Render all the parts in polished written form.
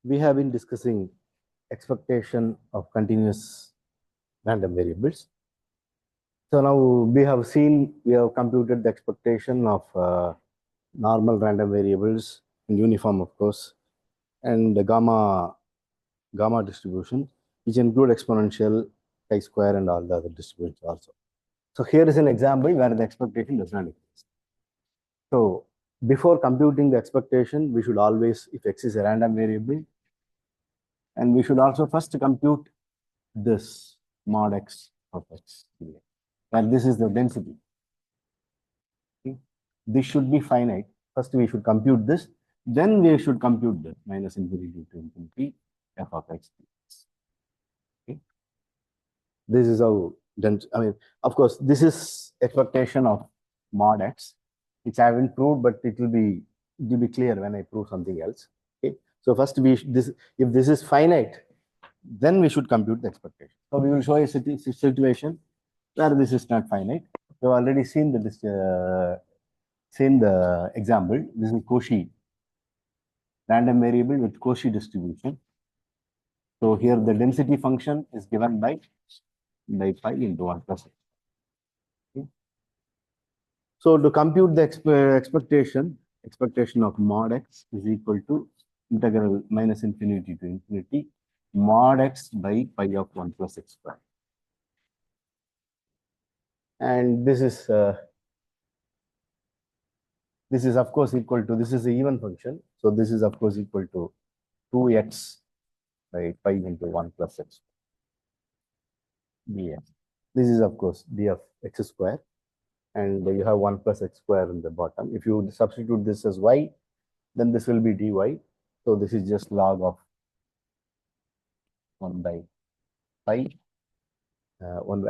we have been discussing expectation of continuous random variables. So now we have computed the expectation of normal random variables and uniform, of course, and the gamma distribution, which include exponential, chi-square, and all the other distributions also. So here is an example where the expectation does not exist. So before computing the expectation, we should always, if x is a random variable, and we should also first compute this mod x of x, and this is the density. Okay. This should be finite. First, we should compute this, then we should compute the minus infinity to infinity f of x. Okay. This is how, I mean, of course, this is expectation of mod x, which I haven't proved, but it will be clear when I prove something else. Okay. So first, if this is finite, then we should compute the expectation. So we will show a situation where this is not finite. We have already seen the example. This is Cauchy random variable with Cauchy distribution. So here the density function is given by pi into 1 plus x. Okay. So to compute the expectation of mod x is equal to integral minus infinity to infinity mod x by pi of 1 plus x square. And this is of course equal to, this is the even function. So this is of course equal to 2x by pi into 1 plus x dx. This is of course d of x square, and you have 1 plus x square in the bottom. If you substitute this as y, then this will be dy. So this is just log of 1 by pi, 1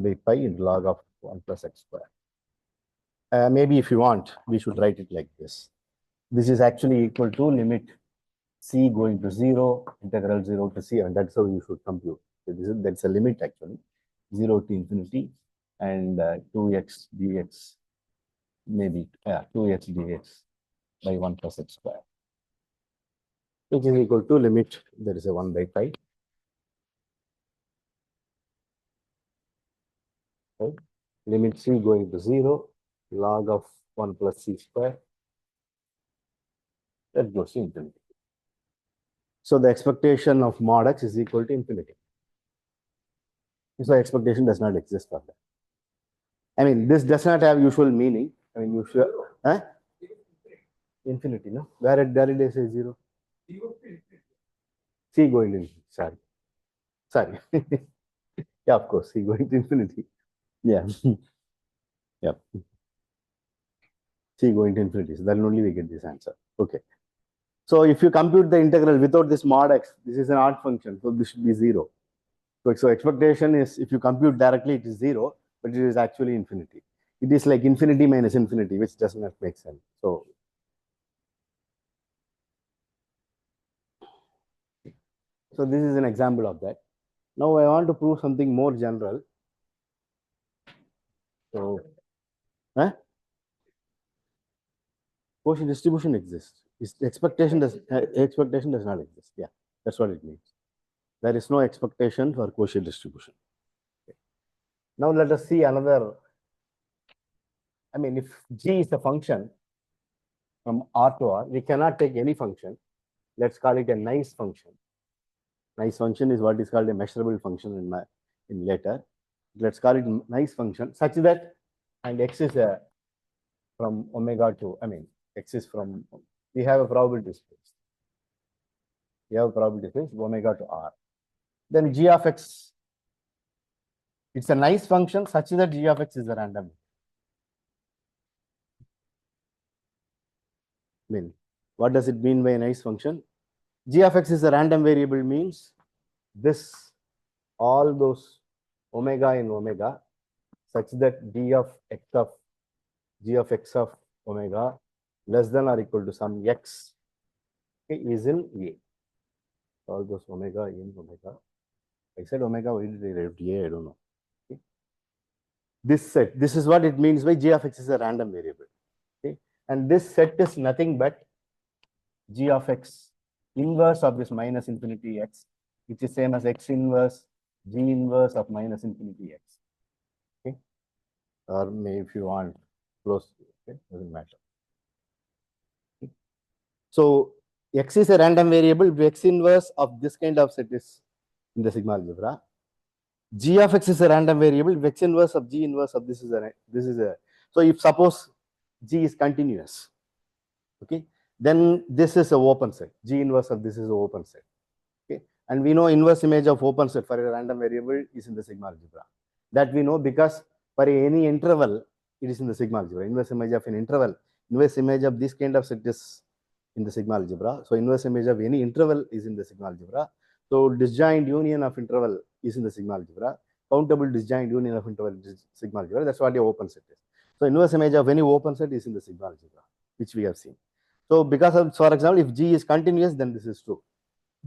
by pi into log of 1 plus x square. Maybe if you want, we should write it like this. This is actually equal to limit c going to 0, integral 0 to c, and that's how you should compute. So that's a limit actually, 0 to infinity, and 2x dx, maybe 2x dx by 1 plus x square, which is equal to limit, there is a 1 by pi. Right? Limit c going to 0, log of 1 plus c square, that goes to infinity. So the expectation of mod x is equal to infinity. So expectation does not exist for that. I mean, this does not have usual meaning. I mean, usual, infinity, no? Where did I say 0? C going to infinity, sorry. Yeah, of course, C going to infinity. Yeah. Yeah. C going to infinity. So then only we get this answer. Okay. So if you compute the integral without this mod x, this is an odd function, so this should be 0. So expectation is, if you compute directly, it is 0, but it is actually infinity. It is like infinity minus infinity, which does not make sense. So this is an example of that. Now I want to prove something more general. So, Cauchy distribution exists. Expectation does not exist. Yeah, that's what it means. There is no expectation for Cauchy distribution. Okay. Now let us see another. I mean, if G is a function from R to R, we cannot take any function. Let's call it a nice function. Nice function is what is called a measurable function in later. Let's call it nice function such that, and x is from omega to, x is from, we have a probability space. We have a probability space omega to R. Then g of x, it's a nice function such that g of x is a random. What does it mean by a nice function? G of x is a random variable means this, all those omega in omega, such that g of x of omega less than or equal to some x, okay, is in A. All those omega in omega. I said omega, why did I write A? I don't know. Okay. This set, this is what it means by g of x is a random variable. Okay. And this set is nothing but g of x inverse of this minus infinity x, which is same as x inverse g inverse of minus infinity x. Okay, or maybe if you want close, okay, doesn't matter. Okay. So x is a random variable. If x inverse of this kind of set is in the sigma algebra, g of x is a random variable. If x inverse of g inverse of this is a so if suppose g is continuous, okay, then this is a open set. G inverse of this is an open set. Okay, and we know inverse image of open set for a random variable is in the sigma algebra. That we know because for any interval it is in the sigma algebra. Inverse image of an interval, inverse image of this kind of set is in the sigma algebra. So inverse image of any interval is in the sigma algebra. So disjoint union of interval is in the sigma algebra. Countable disjoint union of interval is sigma algebra. That's what a open set is. So inverse image of any open set is in the sigma algebra, which we have seen. So because of, for example, if G is continuous, then this is true.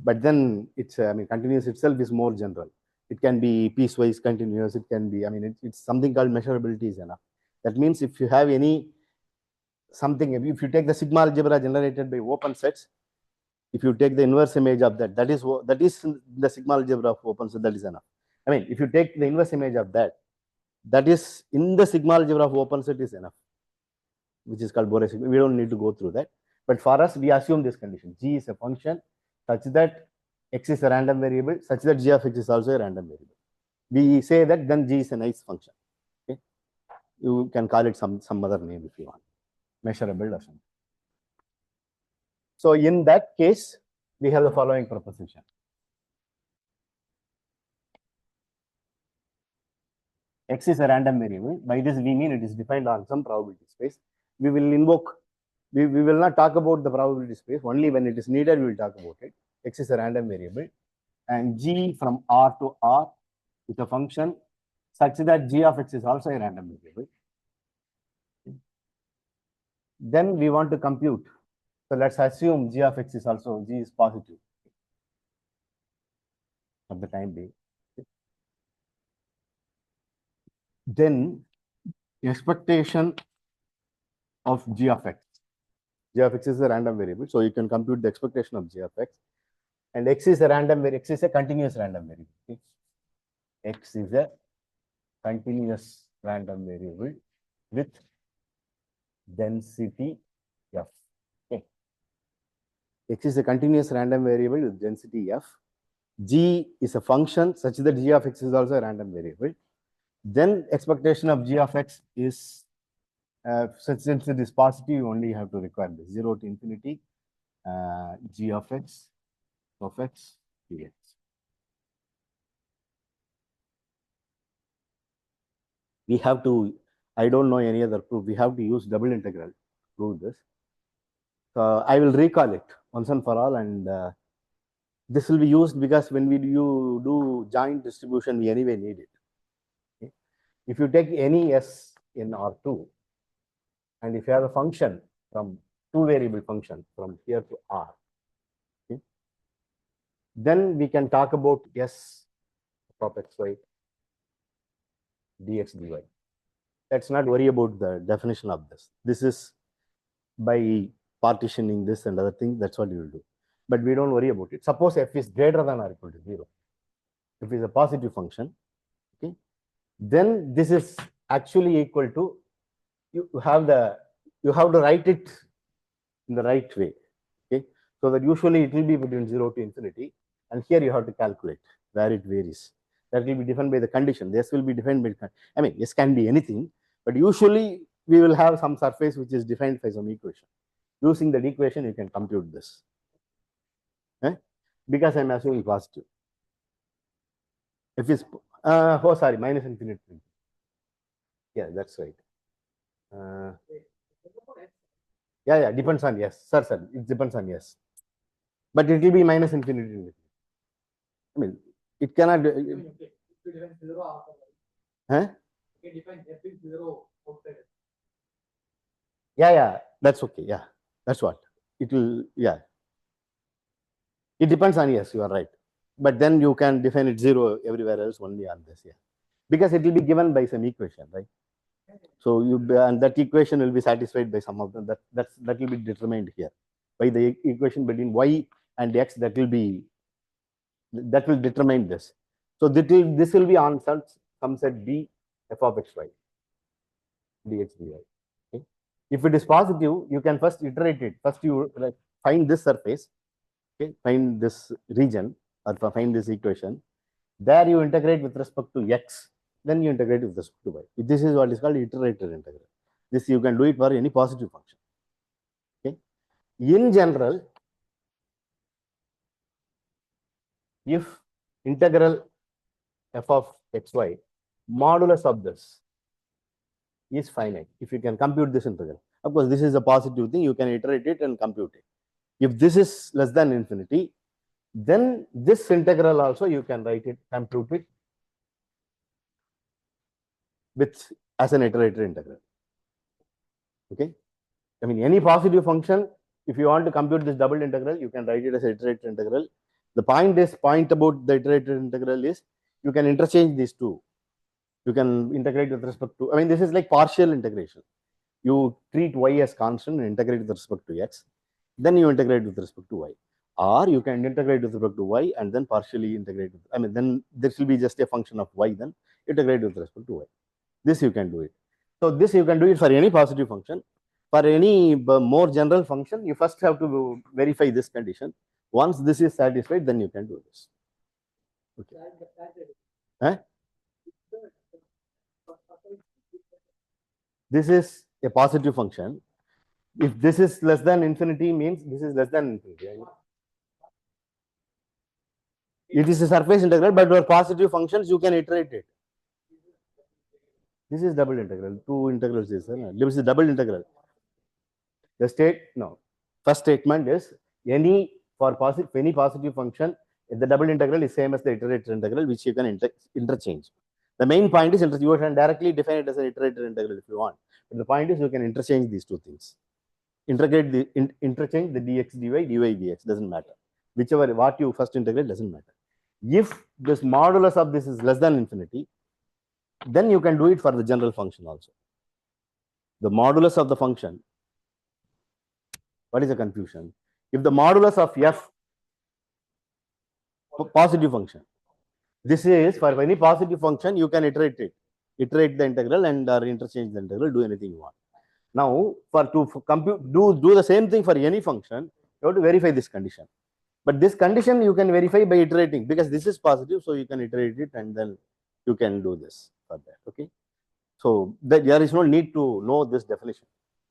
But then it's, I mean, continuous itself is more general. It can be piecewise continuous. It can be, I mean, it's something called measurability is enough. That means if you have any something, if you take the sigma algebra generated by open sets, if you take the inverse image of that, that is the sigma algebra of open set, that is enough. I mean, if you take the inverse image of that, that is in the sigma algebra of open set is enough, which is called Borel sigma. We don't need to go through that. But for us, we assume this condition. G is a function such that x is a random variable, such that g of x is also a random variable. We say that then G is a nice function. Okay, you can call it some other name if you want, measurable or something. So in that case, we have the following proposition. X is a random variable. By this we mean it is defined on some probability space. We will invoke, we will not talk about the probability space. Only when it is needed, we will talk about it. X is a random variable. And G from R to R is a function such that G of x is also a random variable. Then we want to compute. So let's assume G of x is also, G is positive at the time being. Then expectation of G of x. G of x is a random variable. So you can compute the expectation of G of x. And x is a random variable, x is a continuous random variable. Okay? X is a continuous random variable with density f. Okay. X is a continuous random variable with density f. G is a function such that G of x is also a random variable. Then expectation of G of x is since it is positive, you only have to require this 0 to infinity G of x dx. We have to, I don't know any other proof. We have to use double integral to prove this. So I will recall it once and for all, and this will be used because when you do joint distribution, we anyway need it. Okay? If you take any s in R2, and if you have a function from two variable function from here to R, okay, then we can talk about s of xy dx dy. Let's not worry about the definition of this. This is by partitioning this and other things, that's what you will do. But we don't worry about it. Suppose f is greater than or equal to 0. If it is a positive function, okay, then this is actually equal to, you have to write it in the right way. Okay, so that usually it will be between 0 to infinity, and here you have to calculate where it varies. That will be defined by the condition. This will be defined by, I mean, this can be anything, but usually we will have some surface which is defined by some equation. Using that equation, you can compute this. Because I'm assuming positive. If it's, oh, sorry, minus infinity. Yeah, that's right. Yeah, depends on yes. Sir, it depends on yes. But it will be minus infinity. I mean, it cannot. Huh? Yeah, that's okay. Yeah, that's what it will. Yeah, it depends on yes. You are right, but then you can define it 0 everywhere else, only on this. Yeah, because it will be given by some equation, right? So you, and that equation will be satisfied by some of them. That will be determined here by the equation between y and x, that will determine this. So this will be on some set b f of xy dx dy. Okay. If it is positive, you can first iterate it. First you find this surface, okay, find this region or find this equation. There you integrate with respect to x, then you integrate with respect to y. This is what is called iterated integral. This you can do it for any positive function. Okay. In general, if integral f of xy modulus of this is finite, if you can compute this integral, of course this is a positive thing, you can iterate it and compute it. If this is less than infinity, then this integral also you can write it, compute it with as an iterated integral. Okay, I mean any positive function, if you want to compute this double integral, you can write it as an iterated integral. The point about the iterated integral is you can interchange these two. You can integrate with respect to, I mean, this is like partial integration. You treat y as constant and integrate with respect to x, then you integrate with respect to y. Or you can integrate with respect to y and then partially integrate with, I mean, then this will be just a function of y, then integrate with respect to y. This you can do it. So this you can do it for any positive function. For any more general function, you first have to verify this condition. Once this is satisfied, then you can do this. Okay. Huh? This is a positive function. If this is less than infinity, means this is less than infinity. It is a surface integral, but for positive functions, you can iterate it. This is double integral. Two integrals is there. This is double integral. First statement is any positive function, the double integral is same as the iterated integral, which you can interchange. The main point is you can directly define it as an iterated integral if you want. But the point is you can interchange these two things. Interchange the dx dy, dy dx, doesn't matter. Whichever, what you first integrate doesn't matter. If this modulus of this is less than infinity, then you can do it for the general function also. The modulus of the function, what is the confusion? If the modulus of f, positive function, this is for any positive function, you can iterate the integral and or interchange the integral, do anything you want. Now, to compute, do the same thing for any function, you have to verify this condition. But this condition you can verify by iterating, because this is positive, so you can iterate it and then you can do this for that. Okay. So there is no need to know this definition.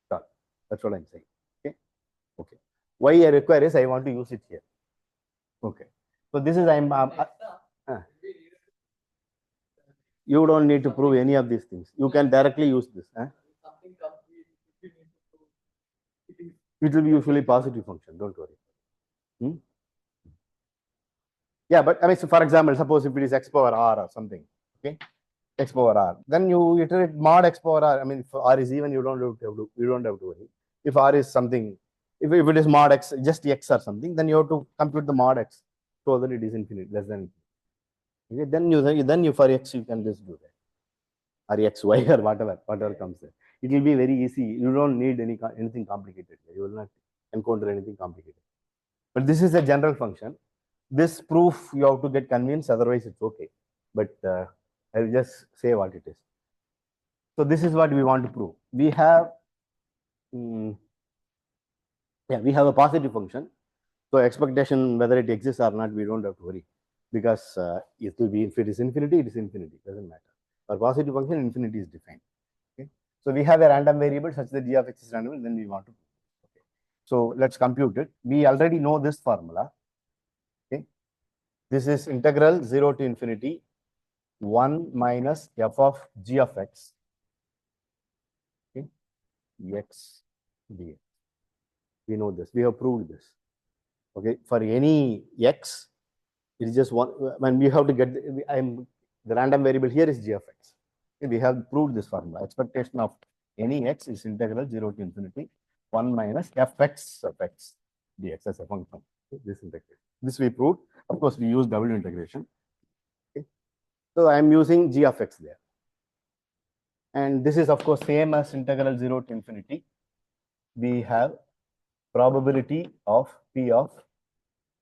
That's what I'm saying. Okay. Okay. Why I require is I want to use it here. Okay. So this is you don't need to prove any of these things. You can directly use this. It will be usually positive function. Don't worry. Yeah, but I mean, so for example, suppose if it is x power r or something, okay, x power r, then you iterate mod x power r. I mean, if r is even, you don't have to worry. If r is something, if it is mod x, just x or something, then you have to compute the mod x so that it is infinite, less than infinite. Okay, then you for x you can just do that, or x y or whatever comes there. It will be very easy. You don't need anything complicated. You will not encounter anything complicated. But this is a general function. This proof you have to get convinced, otherwise it's okay. But I will just say what it is. So this is what we want to prove. We have, we have a positive function. So expectation, whether it exists or not, we don't have to worry, because it will be, if it is infinity, it is infinity. Doesn't matter. For positive function, infinity is defined. Okay. So we have a random variable such that g of x is random, then we want to. Okay. So let's compute it. We already know this formula. Okay. This is integral 0 to infinity 1 minus f of g of x, okay, x dx. We know this. We have proved this. Okay, for any x, it is just one. When we have to get the random variable here is g of x. Okay, we have proved this formula. Expectation of any x is integral 0 to infinity 1 minus fx of x dx as a function. Okay, this integration. This we proved. Of course, we use double integration. Okay. So I am using g of x there. And this is, of course, same as integral 0 to infinity. We have probability of p of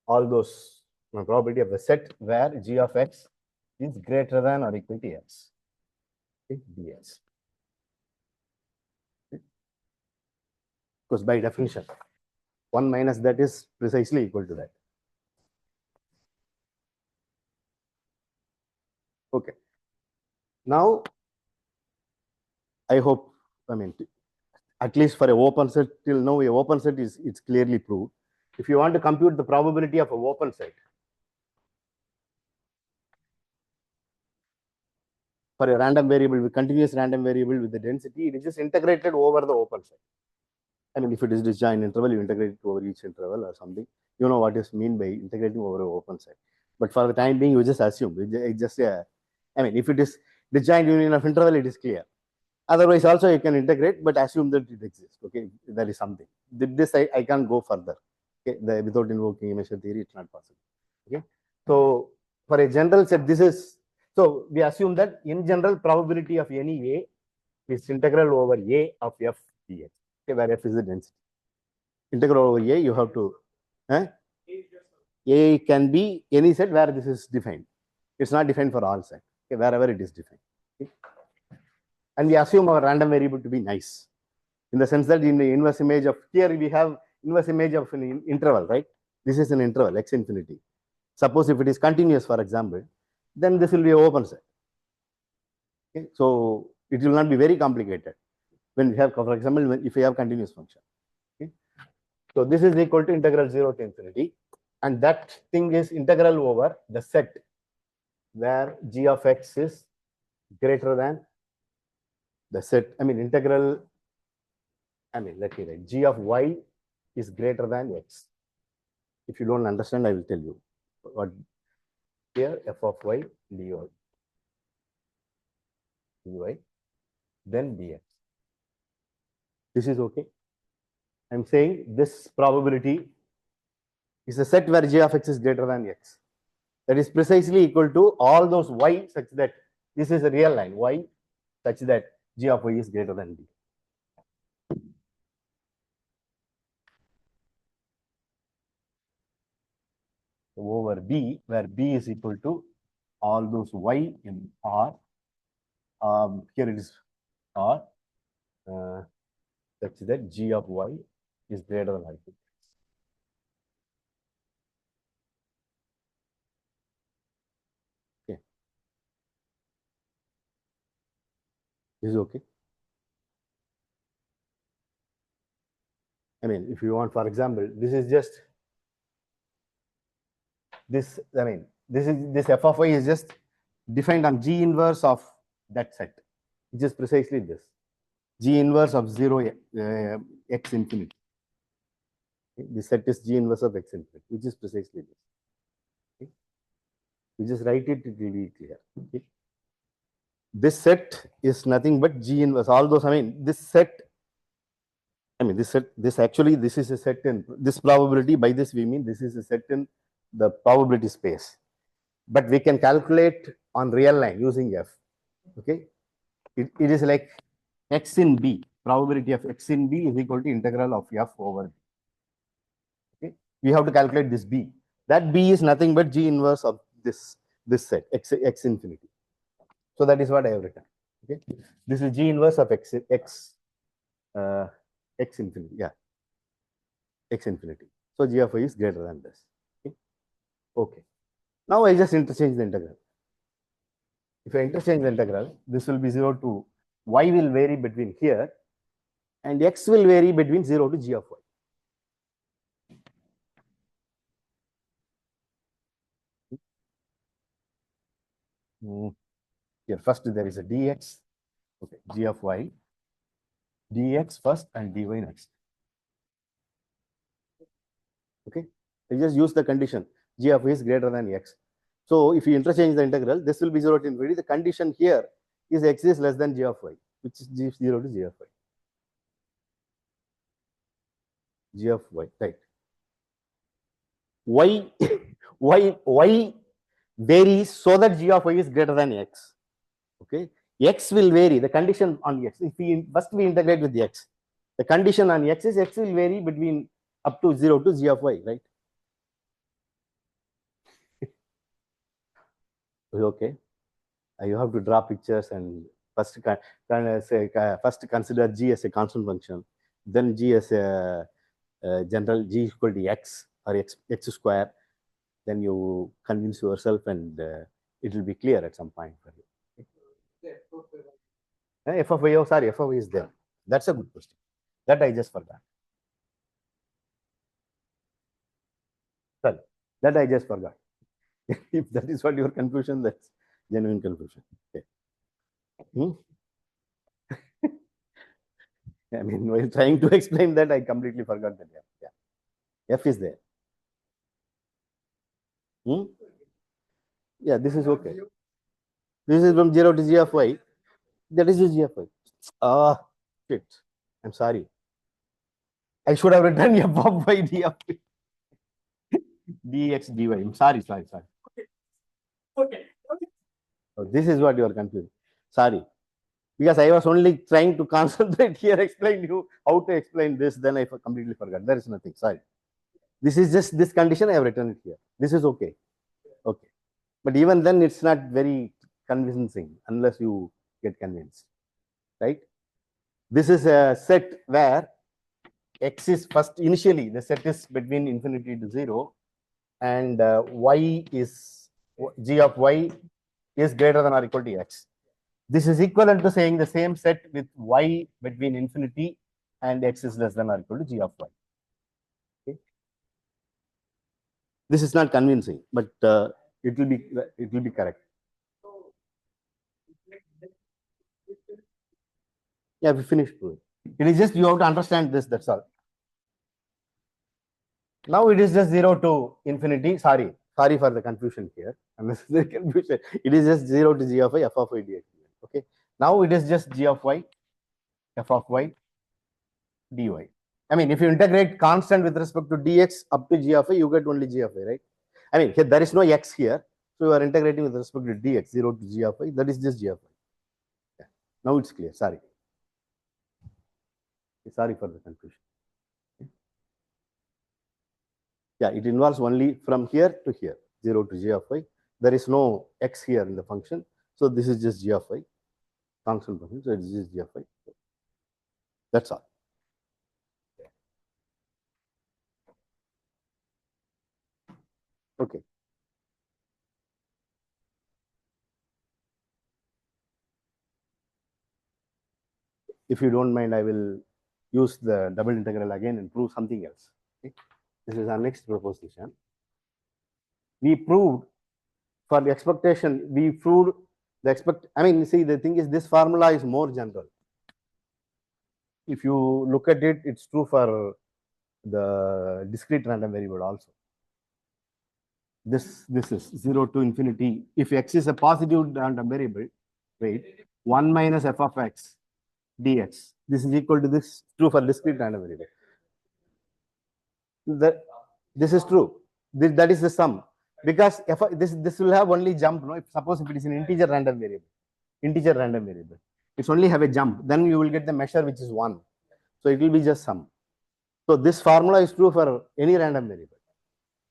all those probability of the set where g of x is greater than or equal to x. Okay, ds. Because by definition, 1 minus that is precisely equal to that. Okay. Now, I hope, I mean, at least for a open set, till now, a open set is it's clearly proved. If you want to compute the probability of a open set for a random variable with continuous random variable with the density, it is just integrated over the open set. I mean, if it is disjoint interval, you integrate it over each interval or something. You know what is mean by integrating over an open set. But for the time being, you just assume. It's just I mean, if it is disjoint union of interval, it is clear. Otherwise, also you can integrate, but assume that it exists. Okay, that is something. This I can't go further. Okay, without invoking Emesher theory, it's not possible. Okay, so for a general set, this is so we assume that in general probability of any a is integral over a of f dx. Okay, where f is the density. Integral over a, you have to. A can be any set where this is defined. It's not defined for all set. Okay, wherever it is defined. Okay. And we assume our random variable to be nice, in the sense that in the inverse image of here we have inverse image of an interval, right? This is an interval x infinity. Suppose if it is continuous, for example, then this will be an open set. Okay, so it will not be very complicated when we have, for example, if we have continuous function. Okay, so this is equal to integral 0 to infinity, and that thing is integral over the set where g of x is greater than the set, I mean, integral, I mean, let me write, g of y is greater than x. If you don't understand, I will tell you. What here, f of y dy, then dx. This is okay. I'm saying this probability is a set where g of x is greater than x. That is precisely equal to all those y such that this is a real line, y such that g of y is greater than b. Over b, where b is equal to all those y in R. Here it is R, such that g of y is greater than or equal to x. Okay. This is okay. I mean, if you want, for example, this is just this, I mean, this f of y is just defined on G inverse of that set, which is precisely this G inverse of 0 x infinity. Okay. The set is G inverse of x infinity, which is precisely this. Okay. You just write it, it will be clear. Okay. This set is nothing but G inverse. All those, I mean, this set, I mean, this set, this actually, this is a set in this probability. By this, we mean this is a set in the probability space. But we can calculate on real line using f. Okay. It is like x in b. Probability of x in b is equal to integral of f over b. Okay. We have to calculate this b. That b is nothing but G inverse of this set, x infinity. So that is what I have written. Okay. This is G inverse of x infinity. Yeah. X infinity. So g of y is greater than this. Okay. Okay. Now I just interchange the integral. If I interchange the integral, this will be 0 to y will vary between here, and x will vary between 0 to g of y. Here first there is a dx, okay, g of y, dx first and dy next. Okay, I just use the condition g of y is greater than x. So if you interchange the integral, this will be 0 to infinity. The condition here is x is less than g of y, which is 0 to g of y. G of y, right? Y varies so that g of y is greater than x. Okay, x will vary. The condition on x, if we first we integrate with x, the condition on x is x will vary between up to 0 to g of y, right? Okay. You have to draw pictures and first first consider G as a constant function, then G as a general G equal to X or X square. Then you convince yourself and it will be clear at some point for you. F of y, oh sorry, F of y is there. That's a good question. That I just forgot. Sorry, that I just forgot. If that is what your confusion, that's genuine confusion. Okay. I mean, while trying to explain that, I completely forgot that. Yeah. F is there. Yeah, this is okay. This is from 0 to G of y. That is G of y. Ah, shit. I'm sorry. I should have written F of y d of y. dx dy. I'm sorry. Okay. So this is what you are confused. Sorry. Because I was only trying to concentrate here, explain you how to explain this, then I completely forgot. There is nothing. Sorry. This is just this condition I have written it here. This is okay. Okay. But even then, it's not very convincing unless you get convinced, right? This is a set where X is first, initially, the set is between infinity to 0, and Y is, G of Y is greater than or equal to X. This is equivalent to saying the same set with Y between infinity and X is less than or equal to G of Y. Okay. This is not convincing, but it will be correct. Yeah, we finished. It is just you have to understand this. That's all. Now it is just 0 to infinity. Sorry for the confusion here. Unnecessary confusion. It is just 0 to G of y, F of y dx. Okay. Now it is just G of y, F of y, dy. I mean, if you integrate constant with respect to dx up to G of y, you get only G of y, right? I mean, here, there is no x here. So you are integrating with respect to dx, 0 to G of y. That is just G of y. Yeah. Now it's clear. Sorry for the confusion. Yeah, it involves only from here to here, 0 to G of y. There is no x here in the function. So this is just G of y, constant function. So it is just G of y. That's all. Okay. If you don't mind, I will use the double integral again and prove something else. Okay. This is our next proposition. We proved for the expectation, we proved the I mean, see, the thing is, this formula is more general. If you look at it, it's true for the discrete random variable also. This is 0 to infinity. If x is a positive random variable, wait, 1 minus f of x dx. This is equal to this, true for discrete random variable. This is true. That is the sum. Because if this will have only jump, no? Suppose if it is an integer random variable, it's only have a jump, then you will get the measure which is 1. So it will be just sum. So this formula is true for any random variable.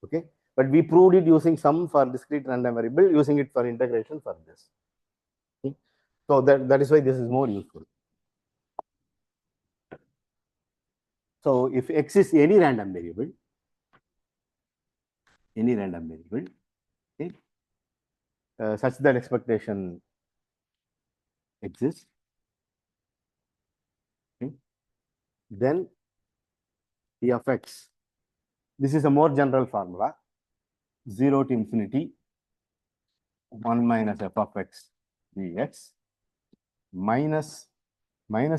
Okay. But we proved it using sum for discrete random variable, using it for integration for this. Okay. So that is why this is more useful. So if x is any random variable, okay, such that expectation exists, okay, then p of x, this is a more general formula, 0 to infinity 1 minus f of x dx minus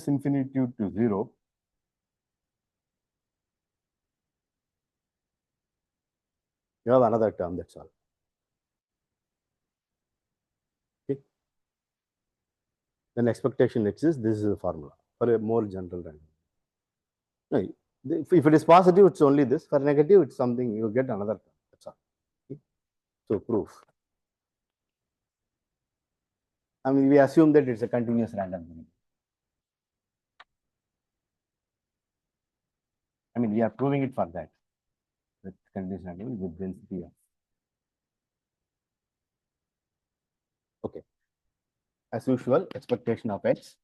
infinity to 0 you have another term, that's all. Okay. Then expectation exists. This is the formula for a more general random. No, if it is positive, it's only this. For negative, it's something you get another term. That's all. Okay. So proof. I mean, we assume that it's a continuous random variable. I mean, we are proving it for that. With continuous random with density of. as usual, expectation of x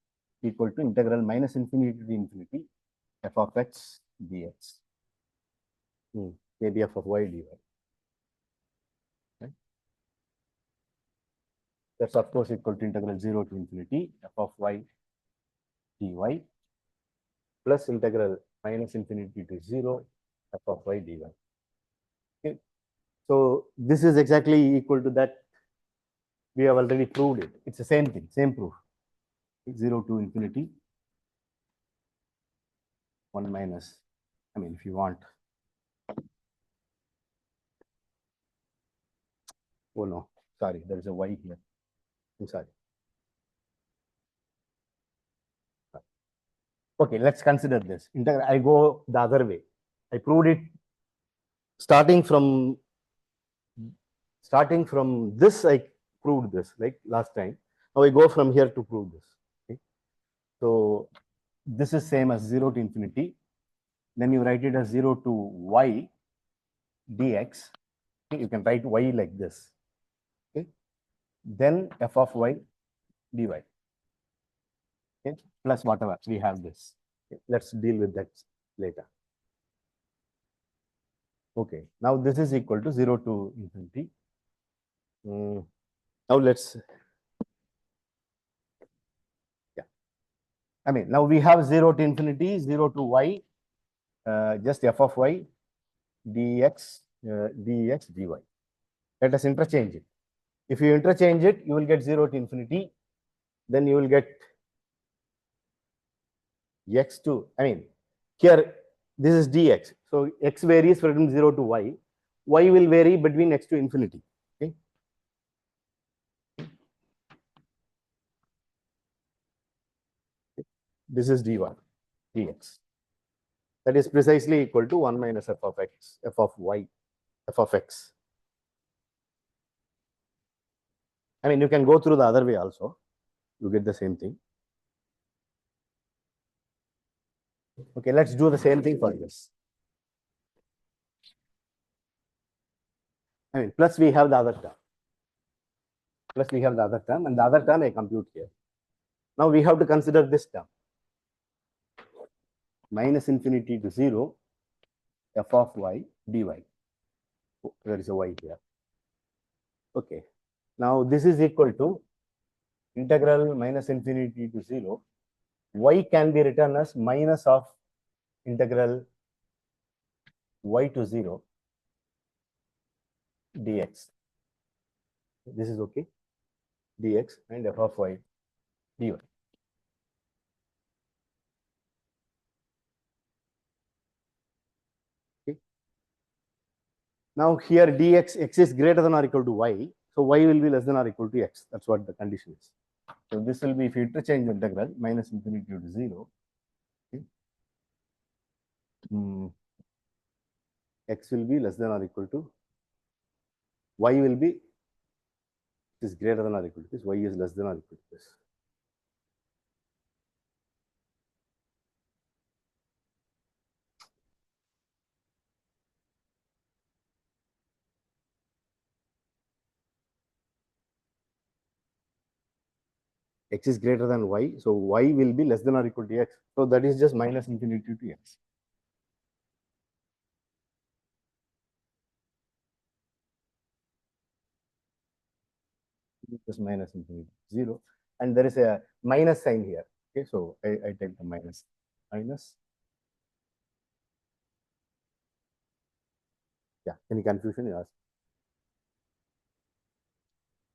equal to integral minus infinity to infinity f of x dx. KdF of y dy. Right? That's of course equal to integral 0 to infinity f of y dy plus integral minus infinity to 0 f of y dy. Okay. So this is exactly equal to that. We have already proved it. It's the same thing, same proof. 0 to infinity 1 minus, I mean, if you want. Oh no, sorry, there is a y here. I'm sorry. Okay, let's consider this. I go the other way. I proved it starting from this. I proved this like last time. Now I go from here to prove this. Okay? So this is same as 0 to infinity. Then you write it as 0 to y dx. Okay? You can write y like this. Okay? Then f of y dy. Okay? Plus whatever we have this. Okay? Let's deal with that later. Okay, now this is equal to 0 to infinity. Now let's, yeah. I mean, now we have 0 to infinity, 0 to y, just f of y dx, dx, dy. Let us interchange it. If you interchange it, you will get 0 to infinity. Then you will get x2. I mean, here, this is dx. So x varies from 0 to y. Y will vary between x to infinity. Okay. This is dy, dx. That is precisely equal to 1 minus f of x, f of y, f of x. I mean, you can go through the other way also. You get the same thing. Okay, let's do the same thing for this. I mean, plus we have the other term. Plus we have the other term, and the other term I compute here. Now we have to consider this term. Minus infinity to 0, f of y dy. Oh, there is a y here. Okay. Now this is equal to integral minus infinity to 0. Y can be written as minus of integral y to 0 dx. This is okay. Dx and f of y dy. Okay. Now here dx, x is greater than or equal to y. So y will be less than or equal to x. That's what the condition is. So this will be, if you interchange integral minus infinity to 0. Okay. X will be less than or equal to, y will be, it is greater than or equal to this, y is less than or equal to this. X is greater than y, so y will be less than or equal to x. So that is just minus infinity to x. Just minus infinity to 0. And there is a minus sign here. Okay, so I take the minus. Yeah, any confusion you ask?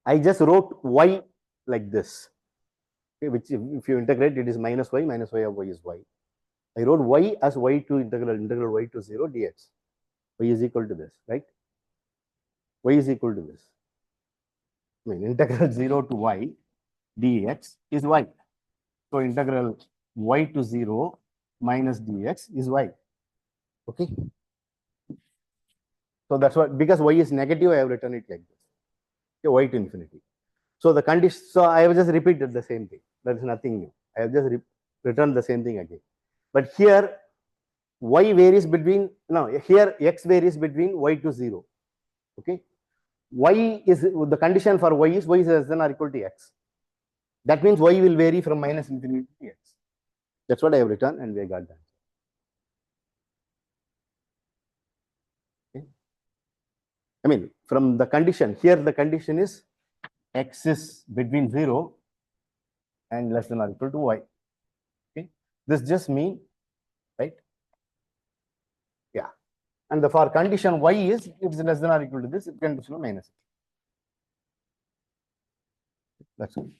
I just wrote y like this. Okay, which if you integrate, it is minus y of y is y. I wrote y as y to integral y to 0 dx. Y is equal to this, right? Y is equal to this. I mean, integral 0 to y dx is y. So integral y to 0 minus dx is y. Okay. So that's what, because y is negative, I have written it like this. Okay, y to infinity. So the condition, so I have just repeated the same thing. There is nothing new. I have just written the same thing again. But here, y varies between, no, here x varies between y to 0. Okay. Y is, the condition for y is less than or equal to x. That means y will vary from minus infinity to x. That's what I have written, and we got that. Okay. I mean, from the condition here, the condition is x is between 0 and less than or equal to y. Okay, this just mean, right? Yeah, and the for condition y is if it's less than or equal to this, it can do minus. That's all.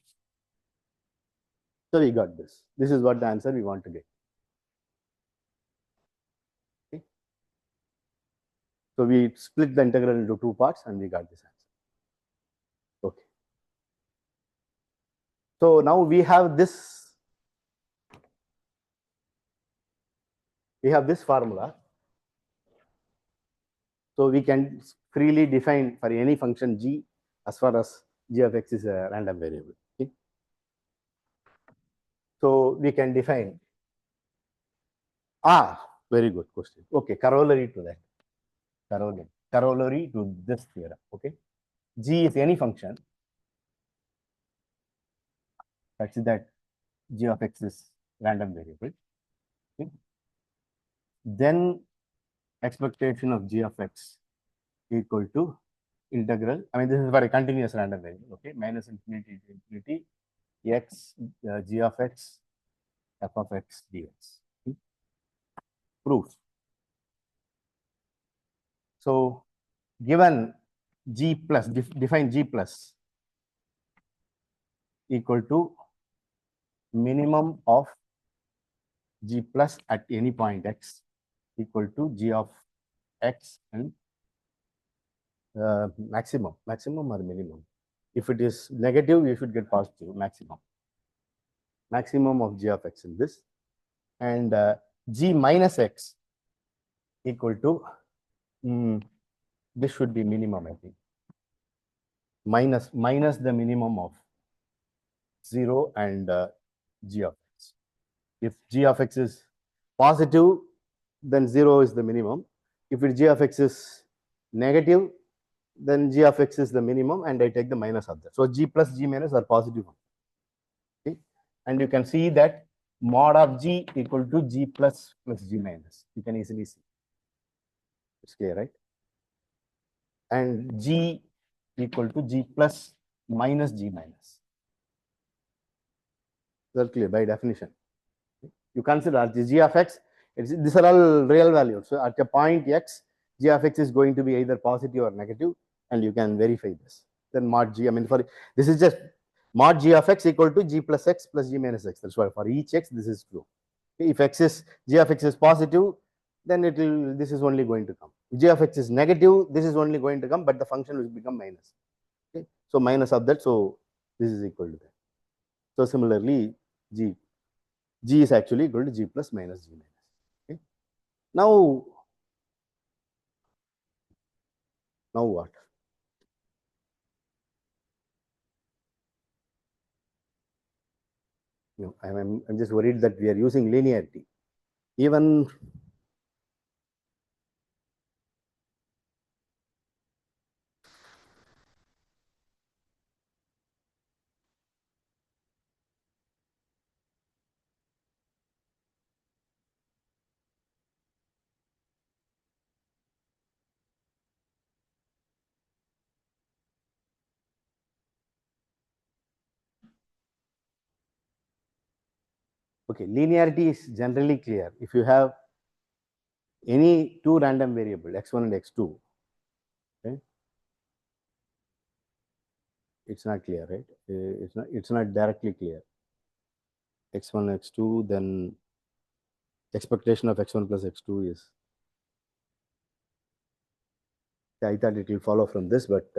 So we got this. This is what the answer we want to get. Okay. So we split the integral into two parts, and we got this answer. Okay. So now we have this. We have this formula. So we can freely define for any function g as far as g of x is a random variable. Okay. So we can define. Very good question. Okay, corollary to that. Corollary to this theorem. Okay. G is any function such that g of x is random variable. Okay. Then expectation of g of x equal to integral. I mean, this is for a continuous random variable. Okay, minus infinity to infinity x g of x f of x dx. Okay. Proof. So given g plus, define g plus equal to minimum of g plus at any point x equal to g of x and maximum or minimum. If it is negative, you should get positive maximum of g of x in this, and g minus x equal to this should be minimum, I think, minus the minimum of 0 and g of x. If g of x is positive, then 0 is the minimum. If it g of x is negative, then g of x is the minimum, and I take the minus of that. So g plus g minus are positive. Okay, and you can see that mod of g equal to g plus g minus. You can easily see. It's clear, right? And g equal to g plus minus g minus. That's clear by definition. You consider g of x. These are all real values. So at a point x, g of x is going to be either positive or negative, and you can verify this. Then mod g. I mean, for this is just mod g of x equal to g plus x plus g minus x. That's why for each x this is true. Okay, if x is g of x is positive, then it will this is only going to come. If g of x is negative, this is only going to come, but the function will become minus. Okay, so minus of that, so this is equal to that. So similarly, g is actually equal to g plus minus g minus. Okay, now what? You know, I'm just worried that we are using linearity. Even okay, linearity is generally clear. If you have any two random variable x1 and x2, okay, it's not clear, right? It's not directly clear. x1, x2, then expectation of x1 plus x2 is. I thought it will follow from this, but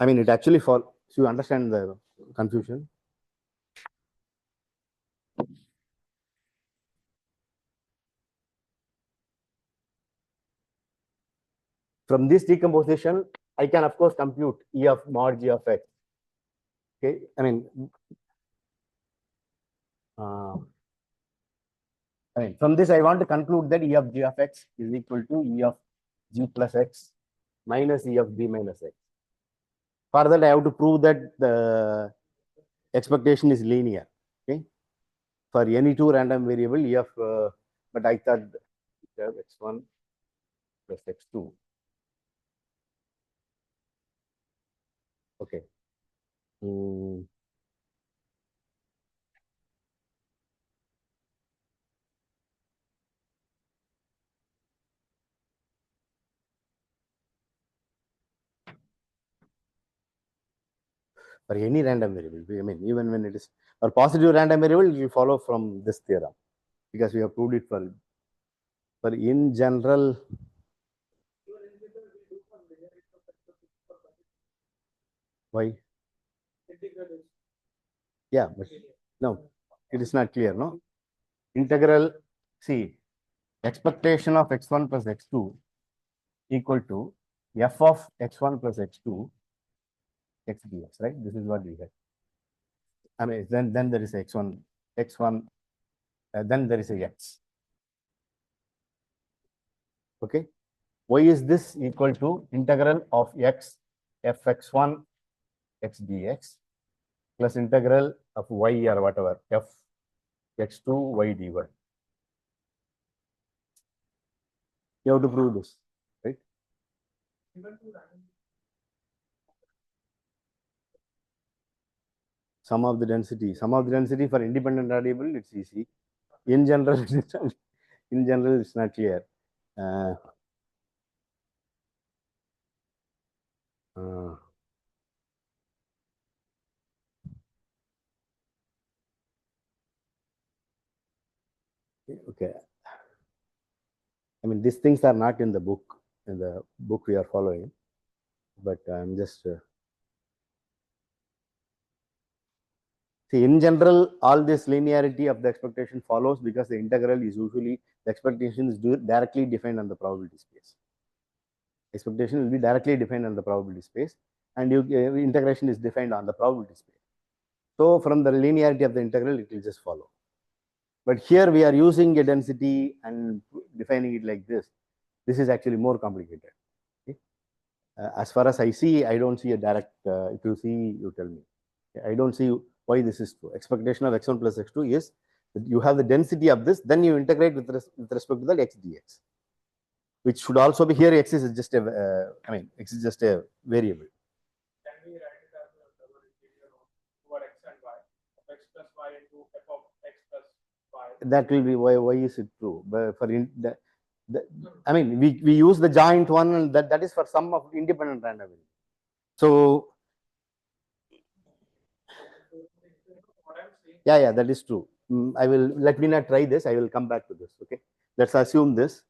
I mean, it actually follows. So you understand the confusion? From this decomposition, I can of course compute E of mod g of x. Okay, I mean, from this I want to conclude that E of g of x is equal to E of g plus x minus E of b minus x. For that, I have to prove that the expectation is linear. Okay, for any two random variable, f. But I thought x1 plus x2. Okay. For any random variable, I mean, even when it is a positive random variable, it will follow from this theorem because we have proved it for in general. Why? Yeah, but no, it is not clear. No, integral. See, expectation of x1 plus x2 equal to f of x1 plus x2 x dx. Right? This is what we have. I mean, then there is x1, then there is a x. Okay. Why is this equal to integral of x fx1 x dx plus integral of y or whatever f x2 y dy? You have to prove this, right? Sum of the density for independent variable, it's easy. In general, it's not clear. Okay. I mean, these things are not in the book we are following, but I'm just see, in general, all this linearity of the expectation follows because the integral is usually, the expectation is directly defined on the probability space. Expectation will be directly defined on the probability space, and integration is defined on the probability space. So from the linearity of the integral, it will just follow. But here we are using a density and defining it like this. This is actually more complicated. Okay? As far as I see, I don't see a direct, if you see, you tell me. I don't see why this is true. Expectation of x1 plus x2 is that you have the density of this, then you integrate with respect to the x dx, which should also be here. X is just a, I mean, x is just a variable. Can we write it as a double integral over x and y, of x plus y into f of x plus y? That will be why is it true? But for I mean, we use the joint one, and that is for some of independent random. So yeah, that is true. I will, let me not try this. I will come back to this. Okay, let's assume this.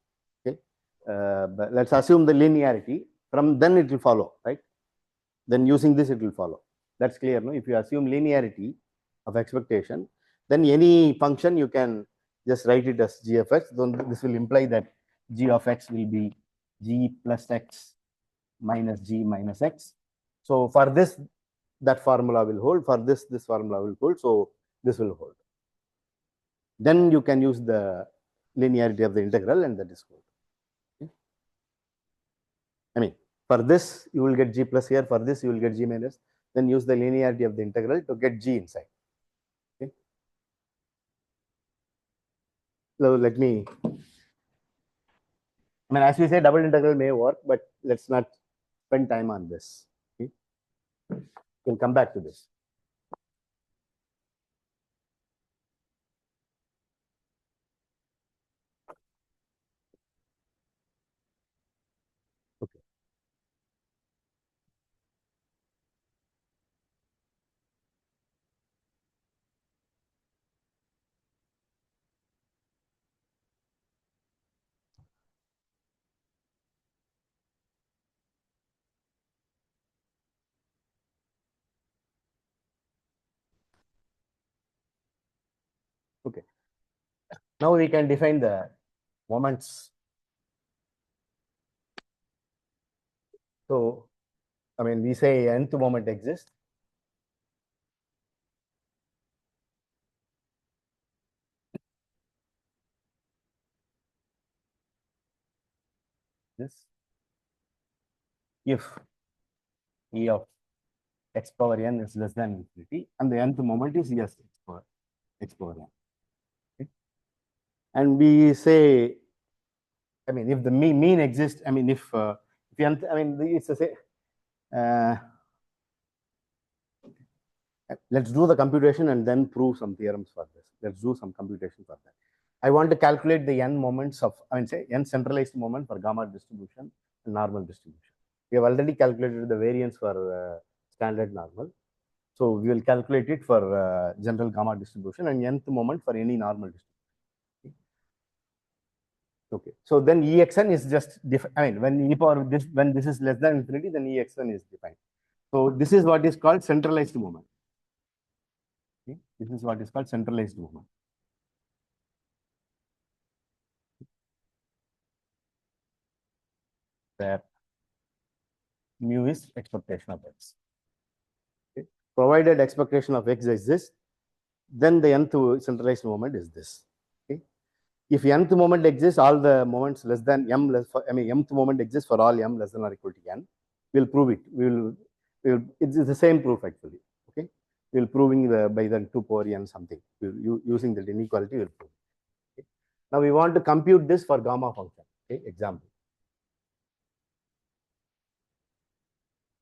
Okay, but let's assume the linearity. From then it will follow, right? Then using this it will follow. That's clear, no? If you assume linearity of expectation, then any function you can just write it as g of x. Then this will imply that g of x will be g plus x minus g minus x. So for this, that formula will hold. For this formula will hold. So this will hold. Then you can use the linearity of the integral, and that is hold. Okay? I mean, for this you will get g plus here. For this you will get g minus. Then use the linearity of the integral to get g inside. Okay. So let me. I mean, as we say, double integral may work, but let's not spend time on this. Okay. We'll come back to this. Okay. Okay. Now we can define the moments. So, I mean, we say nth moment exists. This if E of x power n is less than infinity, and the nth moment is just x power n. Okay? And we say, I mean, if the mean exists, I mean, if nth, I mean, it's a say. Let's do the computation and then prove some theorems for this. Let's do some computation for that. I want to calculate the n moments of, I mean, say n centralized moment for gamma distribution and normal distribution. We have already calculated the variance for standard normal. So we will calculate it for general gamma distribution and nth moment for any normal distribution. Okay. So then Exn is just, I mean, when e power this, when this is less than infinity, then Exn is defined. So this is what is called centralized moment. Okay. This is what is called centralized moment. Where mu is expectation of x. Okay. Provided expectation of x is this, then the nth centralized moment is this. Okay. If nth moment exists, all the moments less than m less for, I mean, mth moment exists for all m less than or equal to n. We'll prove it. It's the same proof actually. Okay. We'll proving by the 2 power n something. Using the inequality, we'll prove. Okay. Now we want to compute this for gamma function. Okay. Example.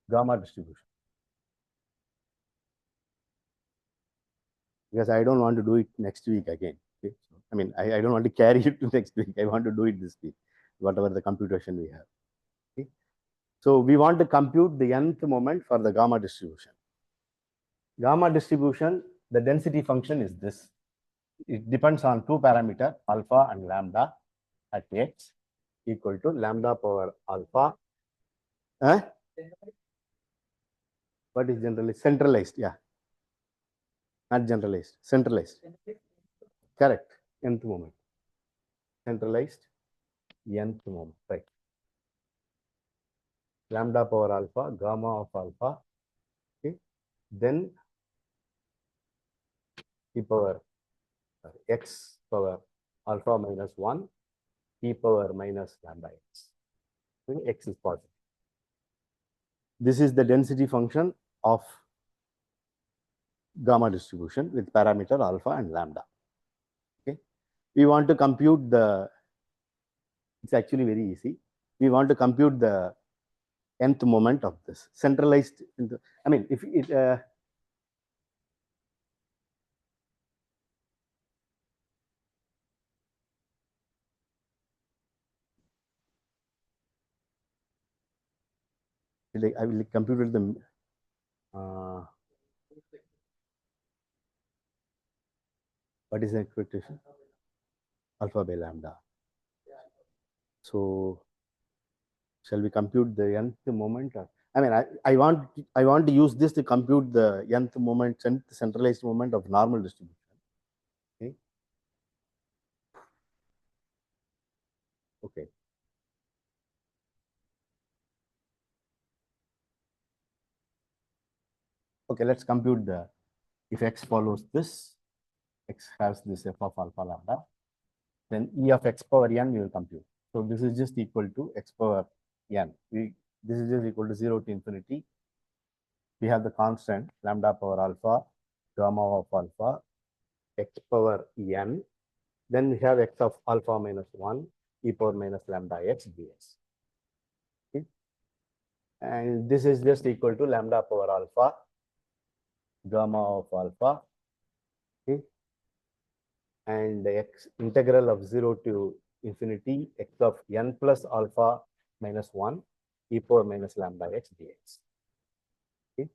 Gamma distribution. Because I don't want to do it next week again. Okay? So, I mean, I don't want to carry it to next week. I want to do it this week, whatever the computation we have. Okay? So we want to compute the nth moment for the gamma distribution. Gamma distribution, the density function is this. It depends on 2 parameters, alpha and lambda at x equal to lambda power alpha. What is generalized? Centralized, yeah. Not generalized, centralized. Correct. Nth moment. Centralized nth moment, right. Lambda power alpha, gamma of alpha. Okay. Then e power x power alpha minus 1, e power minus lambda x. X is positive. This is the density function of gamma distribution with parameter alpha and lambda. Okay. We want to compute the, it's actually very easy. We want to compute the nth moment of this centralized into, I mean, if it I will compute the what is the expectation? Alpha by lambda. So shall we compute the nth moment? I mean, I want to use this to compute the nth moment, centralized moment of normal distribution. Okay. Okay. Okay, let's compute the, if x follows this, x has this f of alpha lambda, then e of x power n we will compute. So this is just equal to x power n. This is just equal to 0 to infinity. We have the constant lambda power alpha, gamma of alpha, x power n. Then we have x of alpha minus 1, e power minus lambda x dx. Okay. And this is just equal to lambda power alpha, gamma of alpha, okay, and the x integral of 0 to infinity x of n plus alpha minus 1, e power minus lambda x dx. Okay.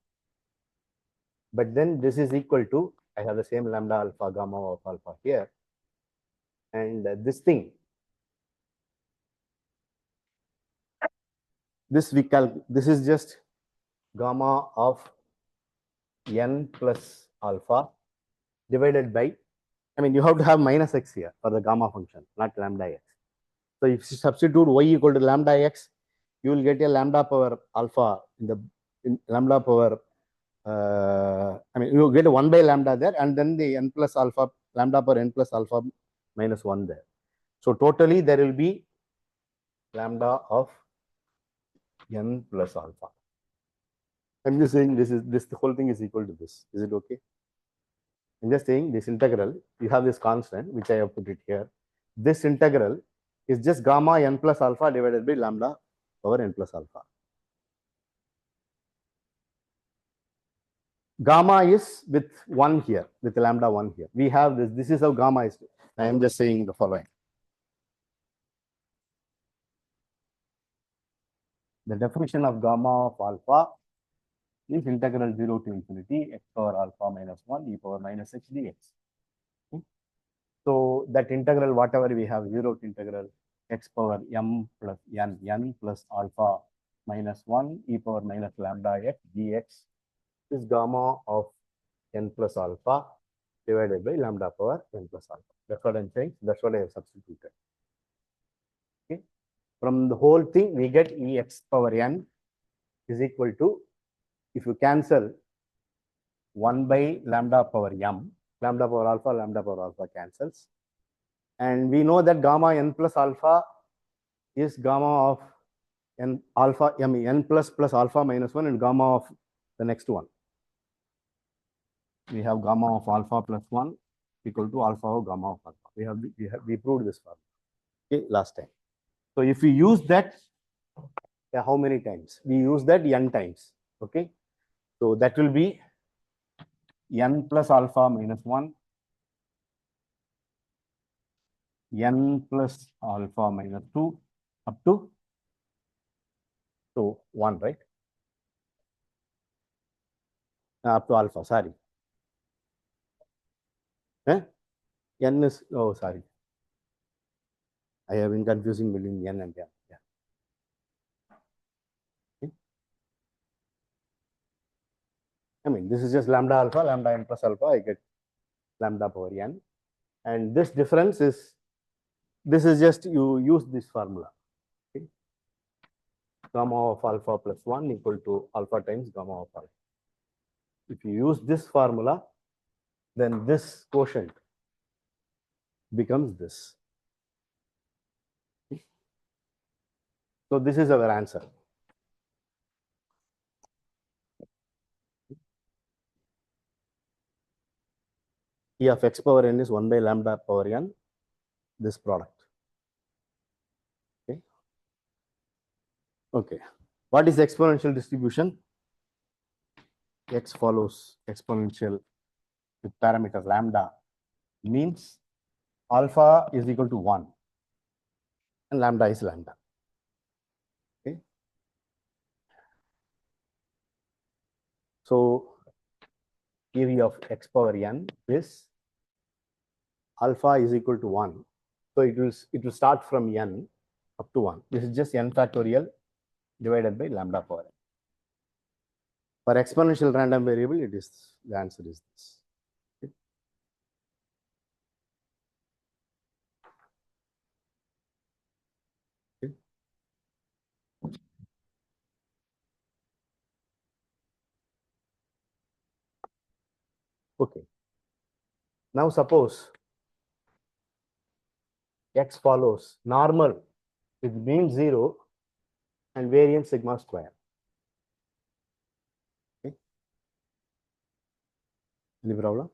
But then this is equal to, I have the same lambda alpha gamma of alpha here, and this thing, this is just gamma of n plus alpha divided by, I mean, you have to have minus x here for the gamma function, not lambda x. So if you substitute y equal to lambda x, you will get a lambda power alpha in lambda power, I mean, you get a 1 by lambda there, and then the n plus alpha, lambda power n plus alpha minus 1 there. So totally there will be lambda of n plus alpha. I'm just saying the whole thing is equal to this. Is it okay? I'm just saying this integral, you have this constant, which I have put it here. This integral is just gamma n plus alpha divided by lambda over n plus alpha. Gamma is with 1 here, with lambda 1 here. We have this. This is how gamma is. I am just saying the following. The definition of gamma of alpha is integral 0 to infinity x power alpha minus 1 e power minus x dx. So that integral, whatever we have, 0 to integral x power m plus n plus alpha minus 1 e power minus lambda x dx is gamma of n plus alpha divided by lambda power n plus alpha. That's what I'm saying. That's what I have substituted. Okay. From the whole thing, we get ex power n is equal to, if you cancel 1 by lambda power m, lambda power alpha cancels. And we know that gamma n plus alpha is gamma of n alpha n plus alpha minus 1 and gamma of the next one. We have gamma of alpha plus 1 equal to alpha of gamma of alpha. We proved this formula, okay, last time. So if we use that, how many times? We use that n times. Okay. So that will be n plus alpha minus 1, n plus alpha minus 2 up to 1, right? Up to alpha, sorry. N is, oh, sorry. I have been confusing between n and n. Yeah. Okay. I mean, this is just lambda alpha, lambda n plus alpha. I get lambda power n. And this difference is, this is just, you use this formula. Okay. Gamma of alpha plus 1 equal to alpha times gamma of alpha. If you use this formula, then this quotient becomes this. Okay. So this is our answer. E of x power n is 1 by lambda power n, this product. Okay. Okay. What is exponential distribution? X follows exponential with parameter lambda means alpha is equal to 1 and lambda is lambda. Okay. So EV of x power n is alpha is equal to 1. So it will start from n up to 1. This is just n factorial divided by lambda power n. For exponential random variable, it is, the answer is this. Okay. Okay. Okay. Now suppose x follows normal with mean 0 and variance sigma square. Okay. Any problem?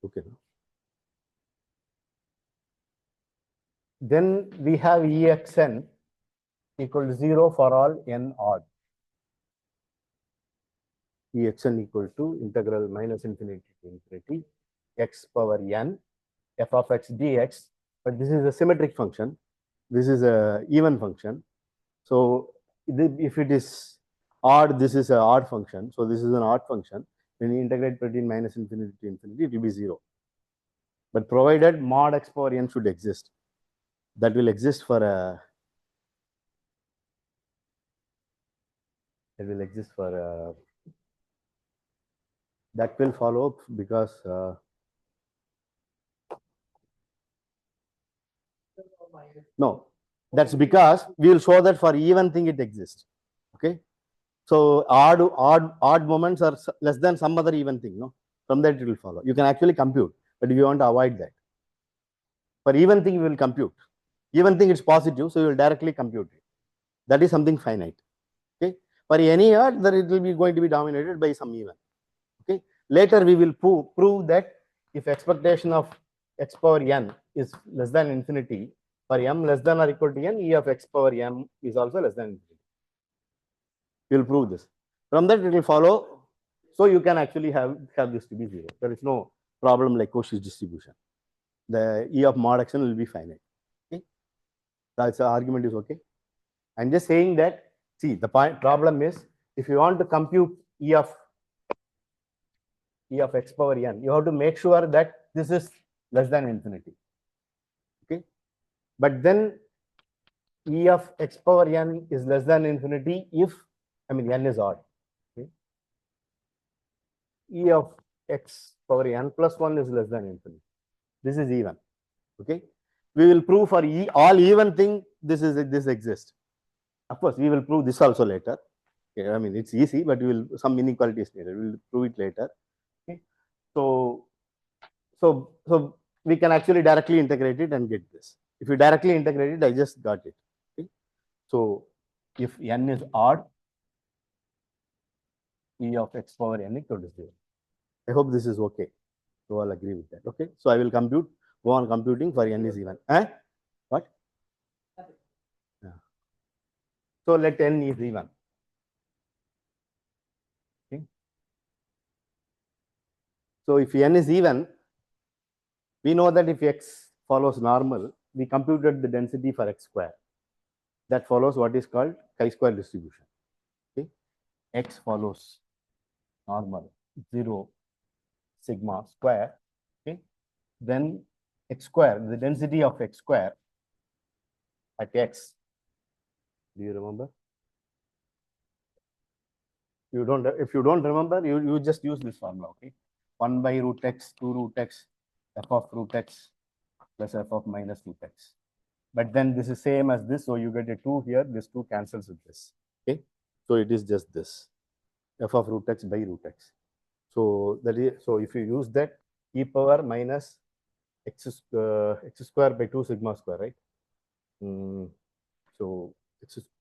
Okay. Then we have exn equal to 0 for all n odd. Exn equal to integral minus infinity to infinity x power n f of x dx. But this is a symmetric function. This is a even function. So if it is odd, this is an odd function. So this is an odd function. When you integrate between minus infinity to infinity, it will be 0. But provided mod x power n should exist, that will exist for a, that will follow up because no, that's because we will show that for even thing it exists. Okay. So odd moments are less than some other even thing. No, from that it will follow. You can actually compute, but if you want to avoid that, For even thing, we will compute. Even thing is positive, so you will directly compute it. That is something finite. Okay. For any odd, then it will be going to be dominated by some even. Okay. Later we will prove that if expectation of x power n is less than infinity, for m less than or equal to n, e of x power m is also less than infinity. We will prove this. From that it will follow. So you can actually have this to be 0. There is no problem like Cauchy's distribution. The e of mod xn will be finite. Okay. That's the argument is okay. I'm just saying that, see, the problem is, if you want to compute e of x power n, you have to make sure that this is less than infinity. Okay. But then e of x power n is less than infinity if, n is odd. Okay. E of x power n plus 1 is less than infinity. This is even. Okay. We will prove for all even thing, this exists. Of course, we will prove this also later. Okay. It's easy, but we will some inequalities later. We will prove it later. Okay. So we can actually directly integrate it and get this. If you directly integrate it, I just got it. Okay. So if n is odd, e of x power n equal to 0. I hope this is okay. You all agree with that. Okay. So I will go on computing for n is even. What? Yeah. So let n is even. Okay. So if n is even, we know that if x follows normal, we computed the density for x square. That follows what is called chi-square distribution. Okay. X follows normal 0 sigma square. Okay. Then x square, the density of x square at x. Do you remember? If you don't remember, you just use this formula. Okay. 1 by root x, 2 root x, f of root x plus f of minus root x. But then this is same as this, so you get a 2 here. This 2 cancels with this. Okay. So it is just this f of root x by root x. So that is, so if you use that, e power minus x square by 2 sigma square, right? So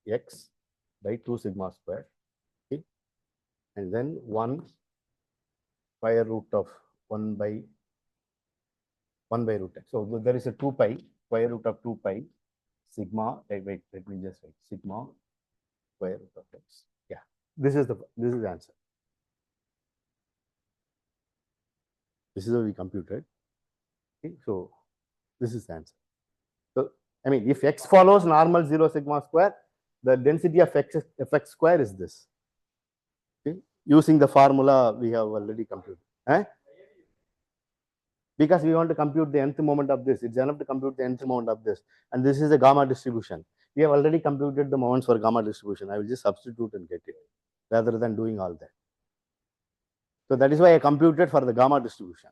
x by 2 sigma square. Okay. And then 1 square root of 1 by root x. So there is a 2 pi, square root of 2 pi sigma. Wait, let me just write sigma square root of x. Yeah, this is the answer. This is how we computed. Okay, so this is the answer. So if x follows normal 0 sigma square, the density of x square is this. Okay, using the formula we have already computed. Because we want to compute the nth moment of this. It's enough to compute the nth moment of this. And this is a gamma distribution. We have already computed the moments for gamma distribution. I will just substitute and get it rather than doing all that. So that is why I computed for the gamma distribution.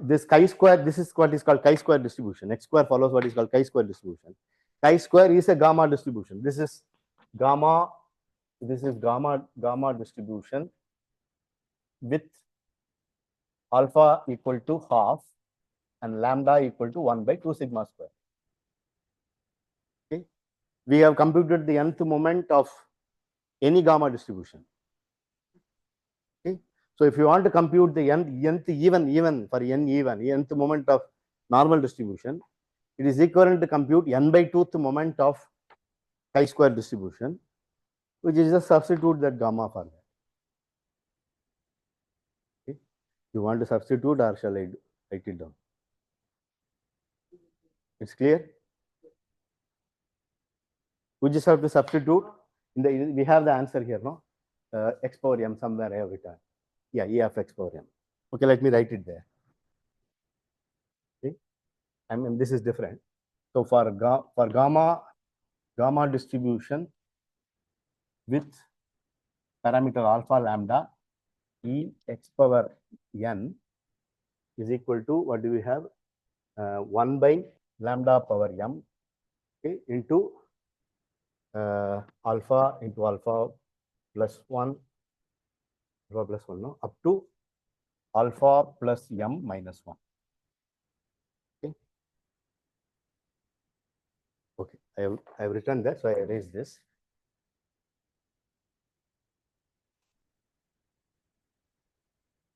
This chi-square, this is what is called chi-square distribution. X square follows what is called chi-square distribution. Chi-square is a gamma distribution. This is gamma distribution with alpha equal to half and lambda equal to 1 by 2 sigma square. Okay. We have computed the nth moment of any gamma distribution. Okay. So if you want to compute the nth even for n even, nth moment of normal distribution, it is equivalent to compute n by 2th moment of chi-square distribution, which is just substitute that gamma for that. Okay. You want to substitute or shall I write it down? It's clear? We just have to substitute. We have the answer here, no? X power m somewhere I have written. Yeah, e of x power m. Okay, let me write it there. Okay. This is different. So for gamma distribution with parameter alpha lambda, e x power n is equal to, what do we have? 1 by lambda power m, okay, into alpha into alpha plus 1, alpha plus 1, no, up to alpha plus m minus 1. Okay. I have written that, so I erase this.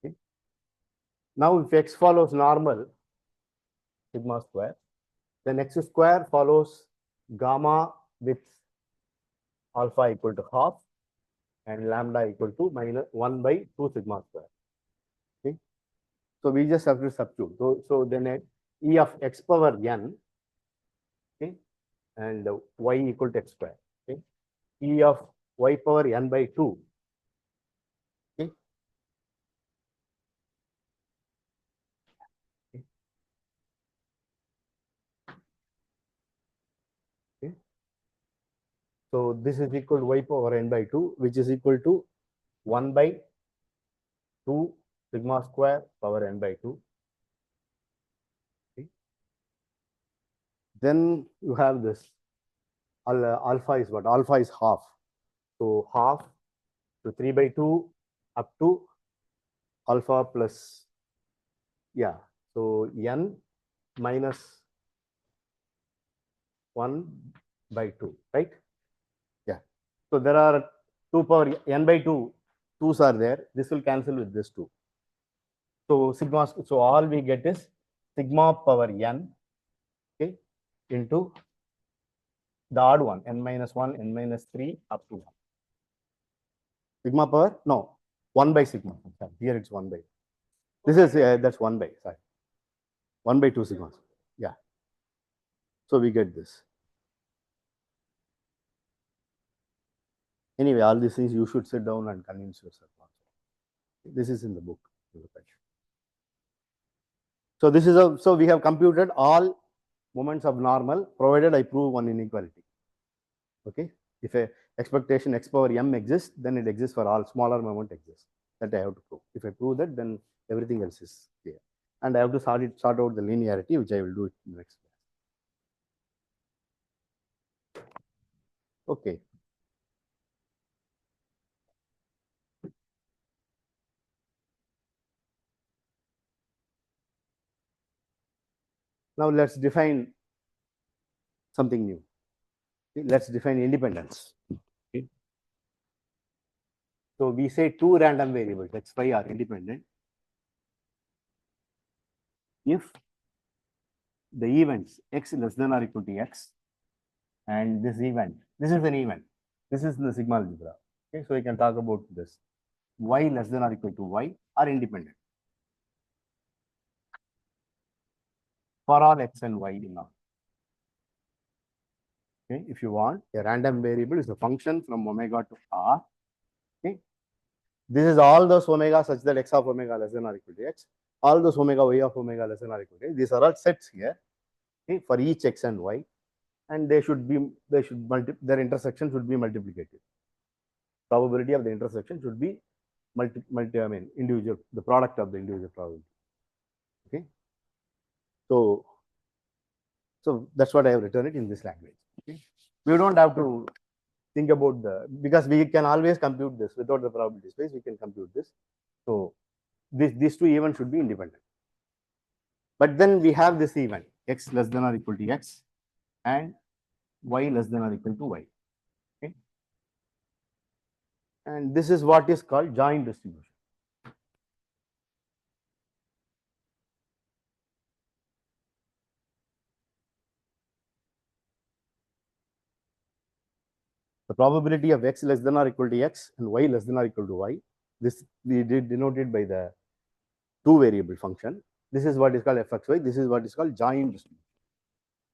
Okay. Now, if x follows normal sigma square, then x square follows gamma with alpha equal to half and lambda equal to minus 1 by 2 sigma square. Okay. So we just have to substitute. So then E of x power n, okay, and y equal to x square. Okay. E of y power n by 2. Okay. Okay. So this is equal to y power n by 2, which is equal to 1 by 2 sigma square power n by 2. Okay. Then you have this alpha is what? Alpha is half. So half to 3 by 2 up to alpha plus, yeah. So n minus 1 by 2, right? Yeah. So there are 2 power n by 2, 2's are there. This will cancel with this 2. So sigma, so all we get is sigma power n, okay, into the odd one, n minus 1, n minus 3 up to 1. Sigma power, no, 1 by sigma. Here it's 1 by. This is, that's 1 by, sorry. 1 by 2 sigma. Yeah. So we get this. Anyway, all these things you should sit down and convince yourself. This is in the book. So this is a, so we have computed all moments of normal provided I prove one inequality. Okay. If a expectation x power m exists, then it exists for all smaller moment exists. That I have to prove. If I prove that, then everything else is clear. And I have to sort out the linearity, which I will do it in the next class. Okay. Now let's define something new. Okay. Let's define independence. Okay. So we say two random variables x, y are independent if the events x less than or equal to x and this event, this is an event, this is the sigma algebra. Okay, so we can talk about this. Y less than or equal to y are independent for all x and y in R. Okay, if you want, a random variable is a function from omega to R. Okay, this is all those omega such that x of omega less than or equal to x, all those omega y of omega less than or equal to x. These are all sets here. Okay, for each x and y, and their intersection should be multiplicative. Probability of the intersection should be individual, the product of the individual probability. Okay. So that's what I have written it in this language. Okay. We don't have to think about because we can always compute this without the probability space, we can compute this. So these two events should be independent. But then we have this event, x less than or equal to x and y less than or equal to y. Okay. And this is what is called joint distribution. The probability of x less than or equal to x and y less than or equal to y, this we did denoted by the two variable function. This is what is called fxy. This is what is called joint distribution.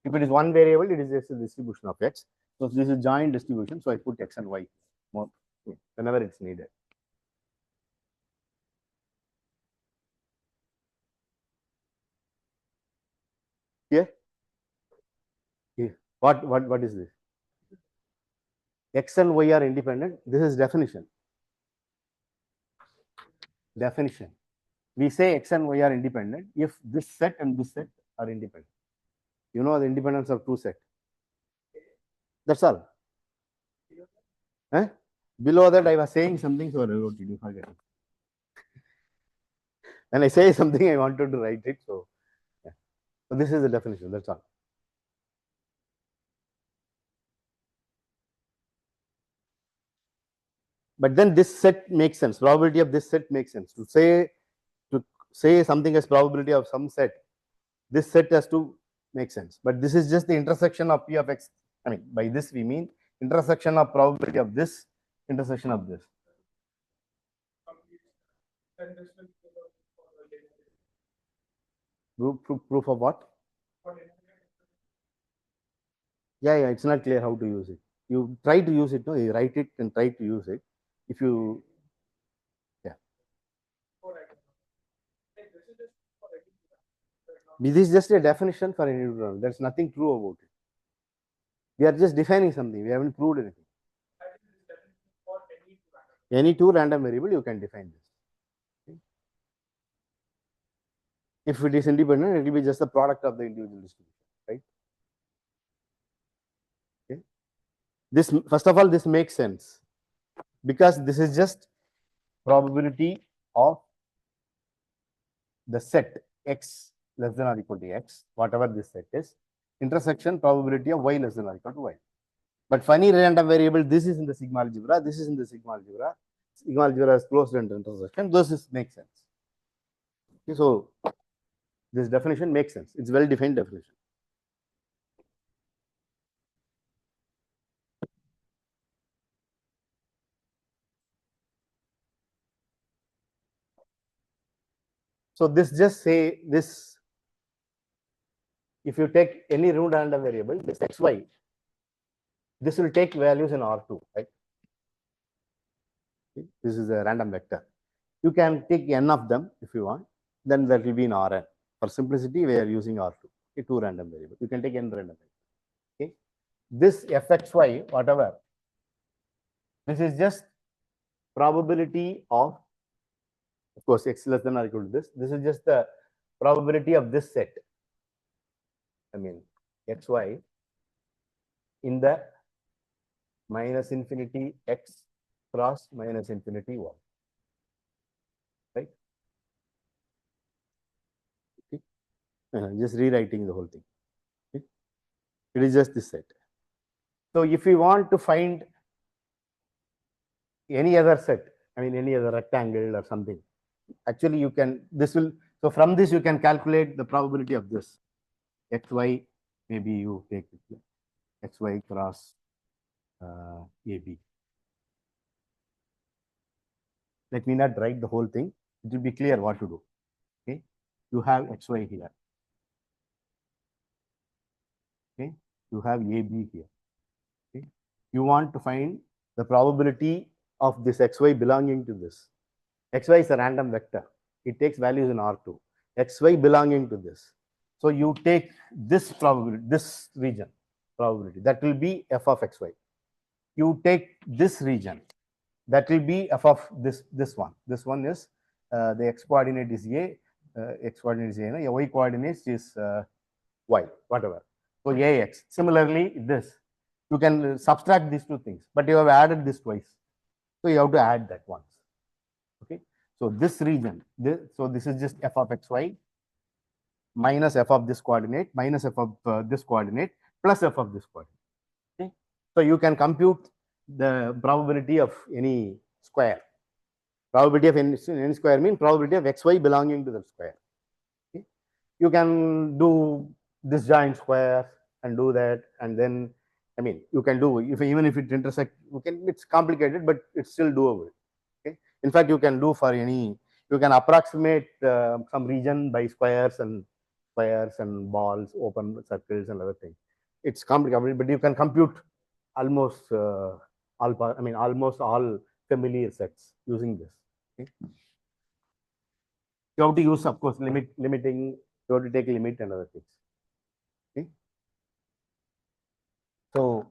If it is one variable, it is just a distribution of x. So this is joint distribution. So I put x and y more whenever it's needed. Here, what is this? X and y are independent. This is definition. Definition. We say x and y are independent if this set and this set are independent. You know the independence of two sets. That's all. Eh? Below that, I was saying something, so I wrote it. You forget it. When I say something, I wanted to write it. So, yeah. So this is the definition. That's all. But then this set makes sense. Probability of this set makes sense. To say something as probability of some set, this set has to make sense. But this is just the intersection of P of X. I mean, by this we mean intersection of probability of this, intersection of this. Then this will be for the Proof of what? Yeah, it's not clear how to use it. You try to use it, no? You write it and try to use it. If you, this is just a definition for any neuron. There's nothing true about it. We are just defining something. We haven't proved anything. Any two random variable, you can define this. Okay. If it is independent, it will be just the product of the individual distribution, right? Okay. This, first of all, this makes sense because this is just probability of the set X less than or equal to X, whatever this set is, intersection probability of Y less than or equal to Y. But funny random variable, this is in the sigma algebra, this is in the sigma algebra. Sigma algebra is closed-end intersection. Those make sense. Okay, so this definition makes sense. It's well-defined definition. So this just say this. If you take any root random variable, this xy, this will take values in R2, right? Okay. This is a random vector. You can take n of them if you want, then that will be in Rn. For simplicity, we are using R2, okay, two random variables. You can take n random variables. Okay. This fxy, whatever, this is just probability of course, x less than or equal to this. This is just the probability of this set. I mean, xy in the minus infinity x cross minus infinity y. Right? Okay. Just rewriting the whole thing. Okay. It is just this set. So if we want to find any other set, I mean, any other rectangle or something, actually you can, this will, so from this you can calculate the probability of this. Xy, maybe you take it, xy cross AB. Let me not write the whole thing. It will be clear what to do. Okay. You have xy here. Okay. You have AB here. Okay. You want to find the probability of this xy belonging to this. Xy is a random vector. It takes values in R2. Xy belonging to this. So you take this probability, this region probability, that will be f of xy. You take this region, that will be f of this one. This one is the x coordinate is a, x coordinate is a, y coordinate is y, whatever. So ax. Similarly, this you can subtract these two things, but you have added this twice, so you have to add that once. Okay. So this region, so this is just f of xy minus f of this coordinate minus f of this coordinate plus f of this coordinate. Okay. So you can compute the probability of any square. Probability of any square means probability of xy belonging to the square. Okay. You can do this giant square and do that, and then I mean you can do even if it intersect, you can, it's complicated, but it's still doable. Okay. In fact, you can do for any, you can approximate some region by squares and balls, open circles and other things. It's complicated, but you can compute almost almost all familiar sets using this. Okay. You have to use, of course, limiting. You have to take limit and other things. Okay. So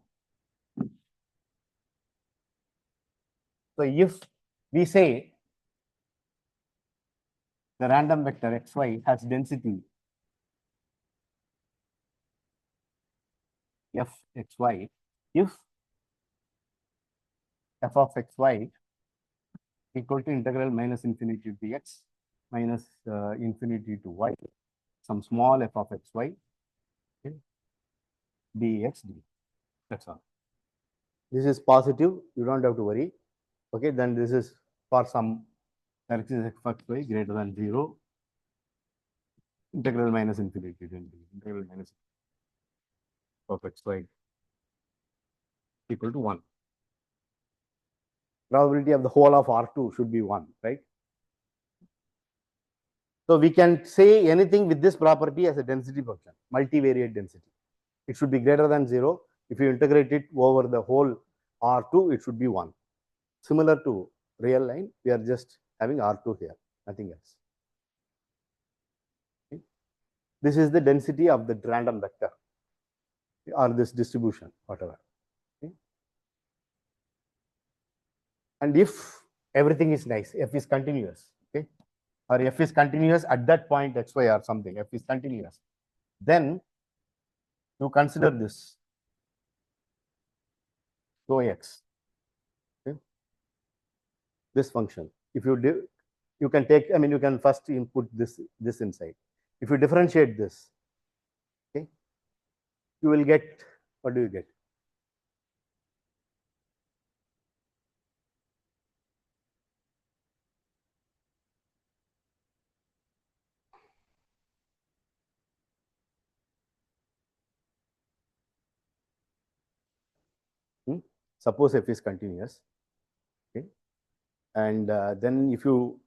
if we say the random vector xy has density fxy, if f of xy equal to integral minus infinity to x minus infinity to y, some small f of xy, okay, dx dt. That's all. This is positive. You don't have to worry. Okay, then this is for some direction f of y greater than 0, integral minus infinity to integral minus of xy equal to 1. Probability of the whole of R2 should be 1, right? So we can say anything with this property as a density function, multivariate density. It should be greater than 0. If you integrate it over the whole R2, it should be 1. Similar to real line, we are just having R2 here, nothing else. Okay. This is the density of the random vector or this distribution, whatever. Okay. And if everything is nice, f is continuous, okay, or f is continuous at that point xy or something, f is continuous, then you consider this rho x, okay, this function. If you do, you can take, I mean, you can first input this inside. If you differentiate this, okay, you will get, what do you get? Suppose f is continuous, okay, and then if you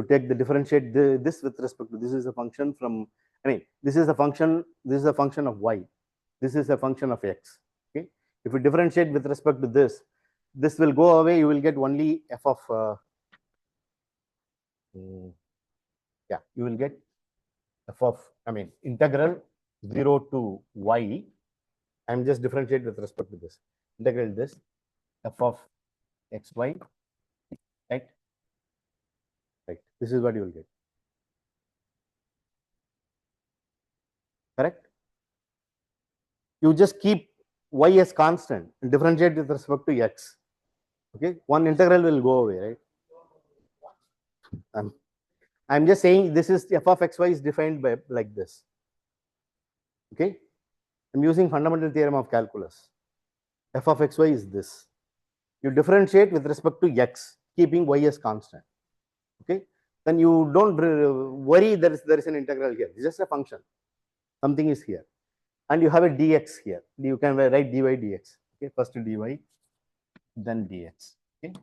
take the differentiate this with respect to, this is a function from, I mean, this is a function of y, this is a function of x, okay. If you differentiate with respect to this will go away, you will get only f of yeah, you will get f of, I mean, integral 0 to y. I'm just differentiate with respect to this, integral this f of xy, right? Right. This is what you will get. Correct? You just keep y as constant and differentiate with respect to x. Okay, one integral will go away, right? I'm just saying this is f of xy is defined by like this. Okay, I'm using fundamental theorem of calculus. F of xy is this. You differentiate with respect to x, keeping y as constant. Okay, then you don't worry there is an integral here. It's just a function. Something is here, and you have a dx here. You can write dy dx. Okay, first dy, then dx. Okay,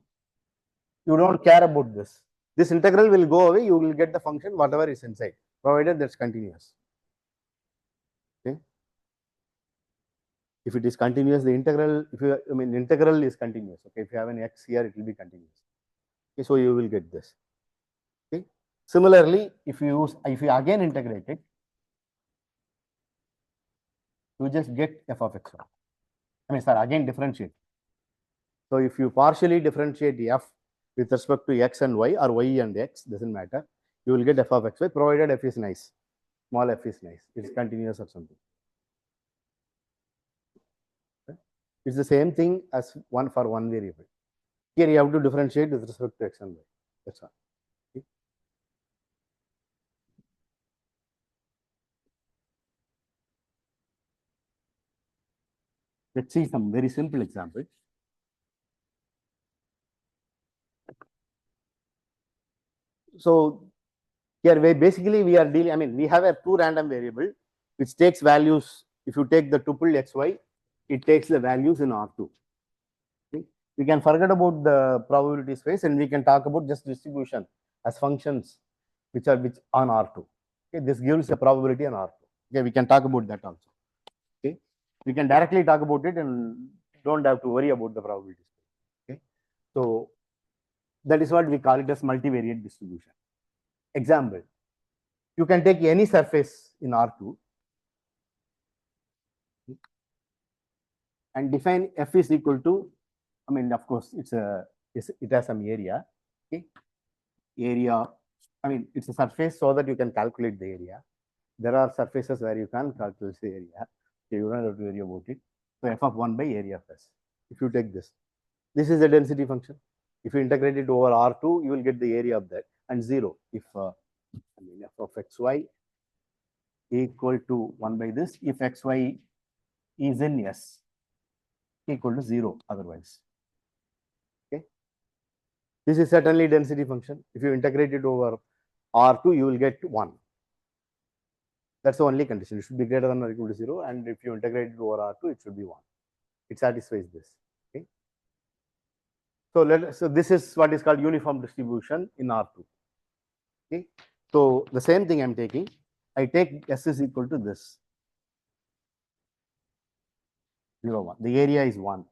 you don't care about this. This integral will go away. You will get the function whatever is inside, provided that's continuous. Okay. If it is continuous, the integral, if you, I mean, integral is continuous. Okay, if you have an x here, it will be continuous. Okay, so you will get this. Okay. Similarly, if you again integrate it, you just get f of x. I mean, sorry, again differentiate. So if you partially differentiate f with respect to x and y, or y and x, doesn't matter, you will get f of xy, provided f is nice. Small f is nice. It's continuous or something. Okay. It's the same thing as one for one variable. Here you have to differentiate with respect to x and y. That's all. Okay. Let's see some very simple example. So here basically we are dealing, I mean, we have a two random variable which takes values. If you take the tuple xy, it takes the values in R2. Okay. We can forget about the probability space and we can talk about just distribution as functions which on R2. Okay. This gives a probability on R2. Okay, we can talk about that also. Okay, we can directly talk about it and don't have to worry about the probability space. Okay, so that is what we call it as multivariate distribution. Example, you can take any surface in R2 and define f is equal to, I mean, of course, it has some area. Okay, area, I mean, it's a surface so that you can calculate the area. There are surfaces where you can calculate the area. Okay, you don't have to worry about it. So f of 1 by area of S. If you take this is the density function. If you integrate it over R2, you will get the area of that, and 0 if I mean f of xy equal to 1 by this, if xy is in S equal to 0 otherwise. Okay, This is certainly density function. If you integrate it over R2, you will get 1. That's the only condition. It should be greater than or equal to 0. And if you integrate it over R2, it should be 1. It satisfies this. Okay. So this is what is called uniform distribution in R2. Okay. So the same thing I'm taking. I take S is equal to this. 0, 1. The area is 1.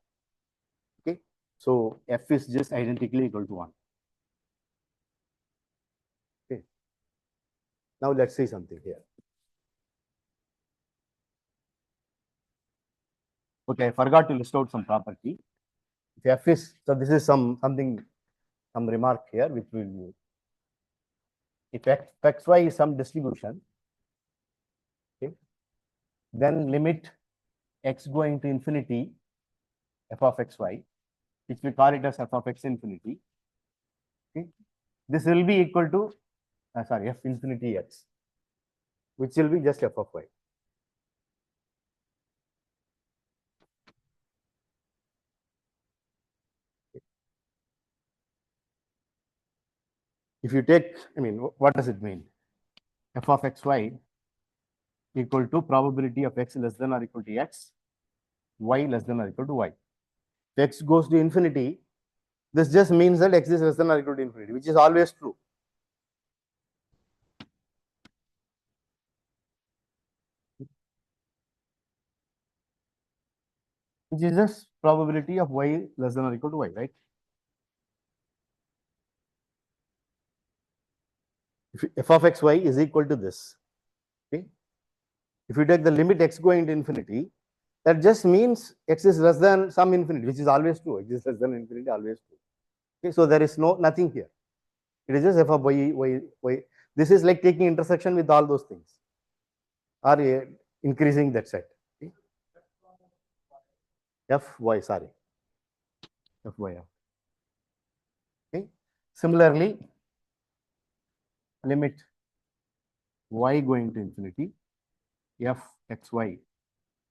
Okay. So F is just identically equal to 1. Okay. Now let's see something here. Okay, I forgot to list out some property. If F is, so this is some remark here which we will use. If xy is some distribution, okay, then limit x going to infinity f of xy, which we call it as f of x infinity. Okay, this will be equal to f infinity x, which will be just f of y. If you take, I mean, what does it mean? F of xy equal to probability of x less than or equal to x, y less than or equal to y. If x goes to infinity, this just means that x is less than or equal to infinity, which is always true. Which is just probability of y less than or equal to y, right? If f of xy is equal to this, okay? If you take the limit x going to infinity, that just means x is less than some infinity, which is always true. X is less than infinity, always true. Okay, so there is nothing here. It is just f of y. This is like taking intersection with all those things, or increasing that set. Okay? Fy, sorry, fy. Okay. Similarly, limit y going to infinity, f xy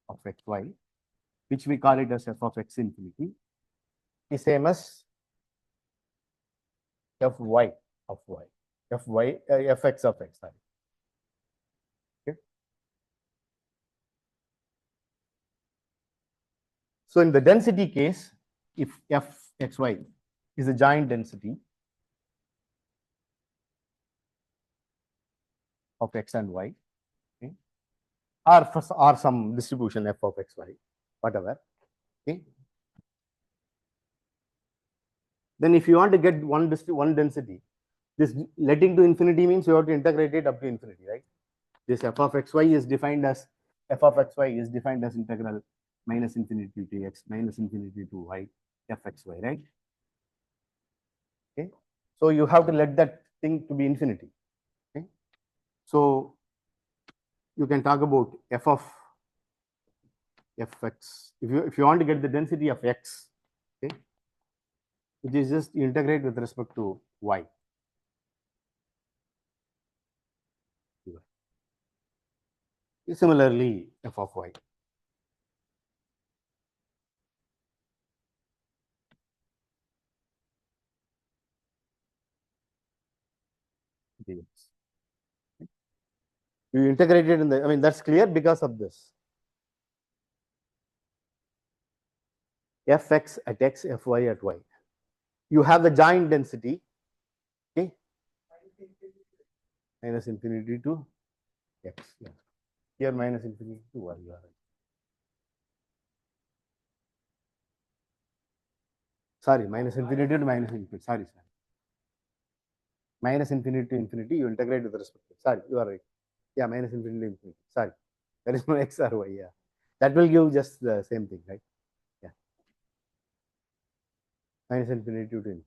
of xy, which we call it as f of x infinity, is same as fy of y, fx of x. Sorry. Okay. So in the density case, if fxy is a joint density of x and y, okay, or some distribution f of xy, whatever. Okay. Then if you want to get one density, this letting to infinity means you have to integrate it up to infinity, right? This f of xy is defined as integral minus infinity to x minus infinity to y fxy, right? Okay. So you have to let that thing to be infinity. Okay. So you can talk about f of fx. If you want to get the density of x, okay, it is just integrate with respect to y. Similarly, f of y. You integrate it in the, I mean, that's clear because of this. Fx at x, fy at y. You have the joint density, okay, minus infinity to x. Yeah. Here minus infinity to y. Sorry, minus infinity to minus infinity. Sorry. Minus infinity to infinity, you integrate with respect to. Sorry, you are right. Yeah, minus infinity to infinity. Sorry. There is no x or y. Yeah. That will give just the same thing, right? Yeah. Minus infinity to infinity.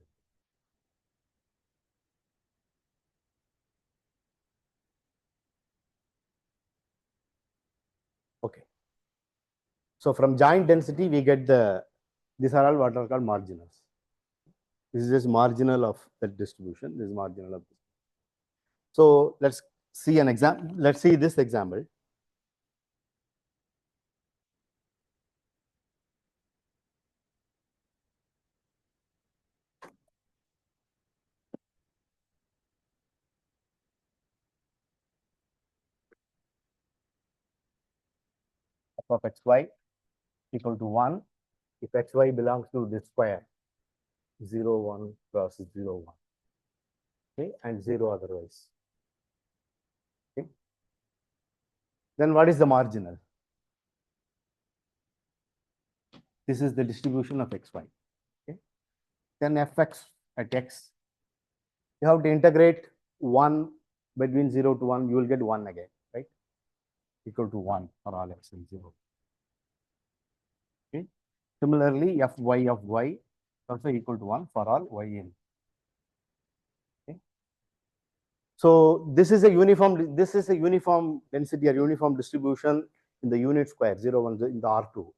Okay. So from joint density, we get these are all what are called marginals. This is just marginal of that distribution. This is marginal of this. So let's see an example. Let's see this example. of xy equal to 1 if xy belongs to this square 0, 1 cross 0, 1. Okay, and 0 otherwise. Okay. Then what is the marginal? This is the distribution of xy. Okay. Then fx at x, you have to integrate 1 between 0 to 1, you will get 1 again, right? Equal to 1 for all x and 0. Okay. Similarly, fy of y also equal to 1 for all y in. Okay. So this is a uniform density or uniform distribution in the unit square 0, 1 in the R2.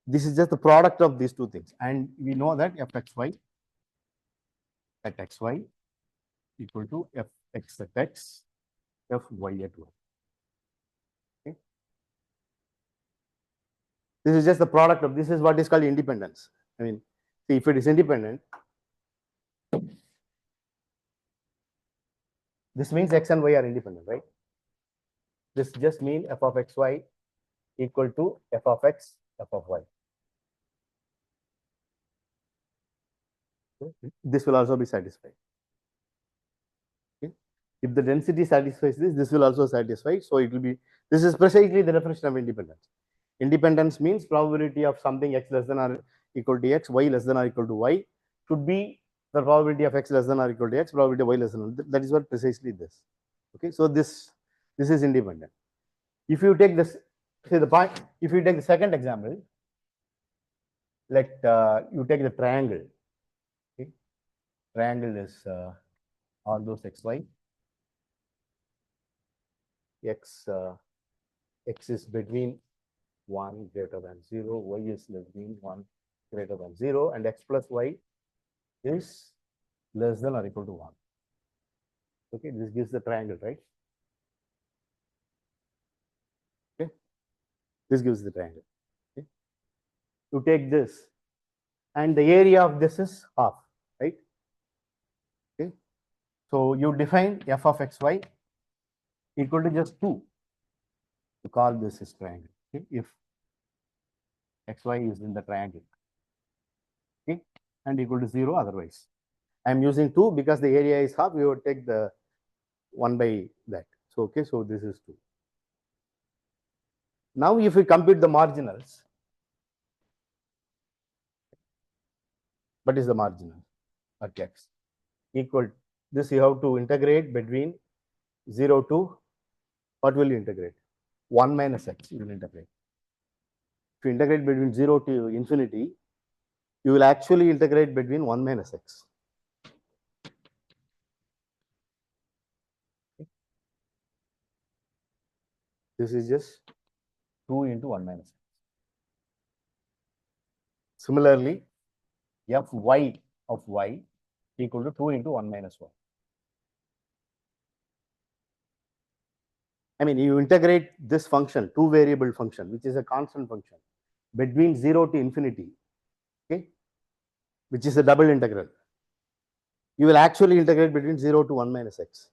This is just the product of these two things, and we know that fxy at xy equal to fx at x, fy at y. Okay. This is just the product of, this is what is called independence. I mean, see, if it is independent, this means x and y are independent, right? This just means f of xy equal to f of x, f of y. Okay. This will also be satisfied. Okay. If the density satisfies this, this will also satisfy. So it will be, this is precisely the definition of independence. Independence means probability of something x less than or equal to x, y less than or equal to y should be the probability of x less than or equal to x, probability of y less than. That is what precisely this. Okay, so this is independent. If you take this, say the point, if you take the second example, let you take the triangle. Okay, triangle is all those xy. X is between 1 greater than 0, y is less than 1 greater than 0, and x plus y is less than or equal to 1. Okay, this gives the triangle, right? Okay, this gives the triangle. Okay, you take this, and the area of this is half, right? Okay, so you define f of xy equal to just 2 to call this is triangle. Okay, if xy is in the triangle, okay, and equal to 0 otherwise. I am using 2 because the area is half, we would take the 1 by that. So, okay, so this is 2. Now, if we compute the marginals, what is the marginal at x? Equal, this you have to integrate between 0 to, what will you integrate? 1 minus x you will integrate. If you integrate between 0 to infinity, you will actually integrate between 1 minus x. Okay. This is just 2 into 1 minus x. Similarly, fy of y equal to 2 into 1 minus y. I mean, you integrate this function, two variable function, which is a constant function, between 0 to infinity, okay, which is a double integral. You will actually integrate between 0 to 1 minus x.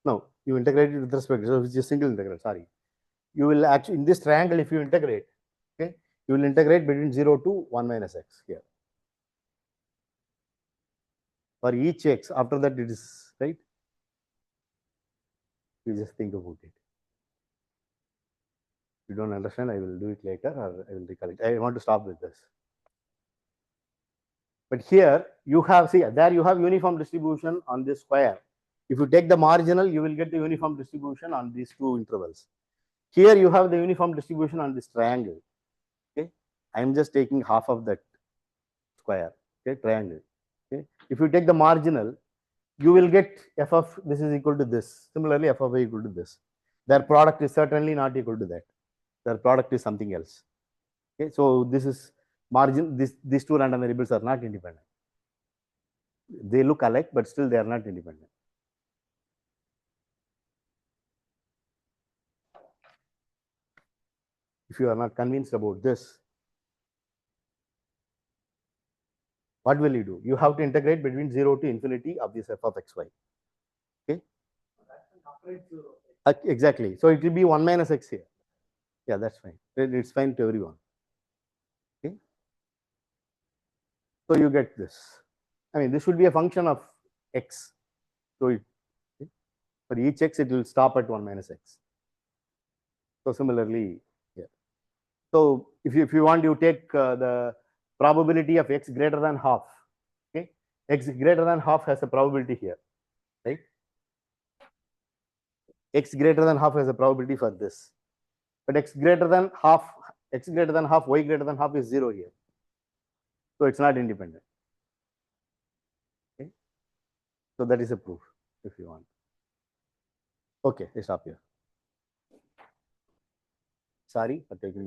No, you integrate it with respect to, which is single integral, sorry. You will actually, in this triangle, if you integrate, okay, you will integrate between 0 to 1 minus x here. For each x, after that it is, right? You just think about it. If you don't understand, I will do it later or I will recollect. I want to stop with this. But here you have, see, there you have uniform distribution on this square. If you take the marginal, you will get the uniform distribution on these two intervals. Here you have the uniform distribution on this triangle. Okay, I am just taking half of that square. Okay, triangle. Okay, if you take the marginal, you will get f of this is equal to this. Similarly, f of y equal to this. Their product is certainly not equal to that. Their product is something else. Okay, so this is margin. These two random variables are not independent. They look alike, but still they are not independent. If you are not convinced about this, what will you do? You have to integrate between 0 to infinity of this f of xy. Okay. Exactly. So it will be 1 minus x here. Yeah, that's fine. It's fine to everyone. Okay. So you get this. I mean, this should be a function of x. So okay, for each x, it will stop at 1 minus x. So similarly here. So if you want, you take the probability of x greater than half. Okay, x greater than half has a probability here, right? X greater than half has a probability for this, but x greater than half, y greater than half is 0 here. So it's not independent. Okay, so that is a proof if you want. Okay, I stop here. Sorry for taking more.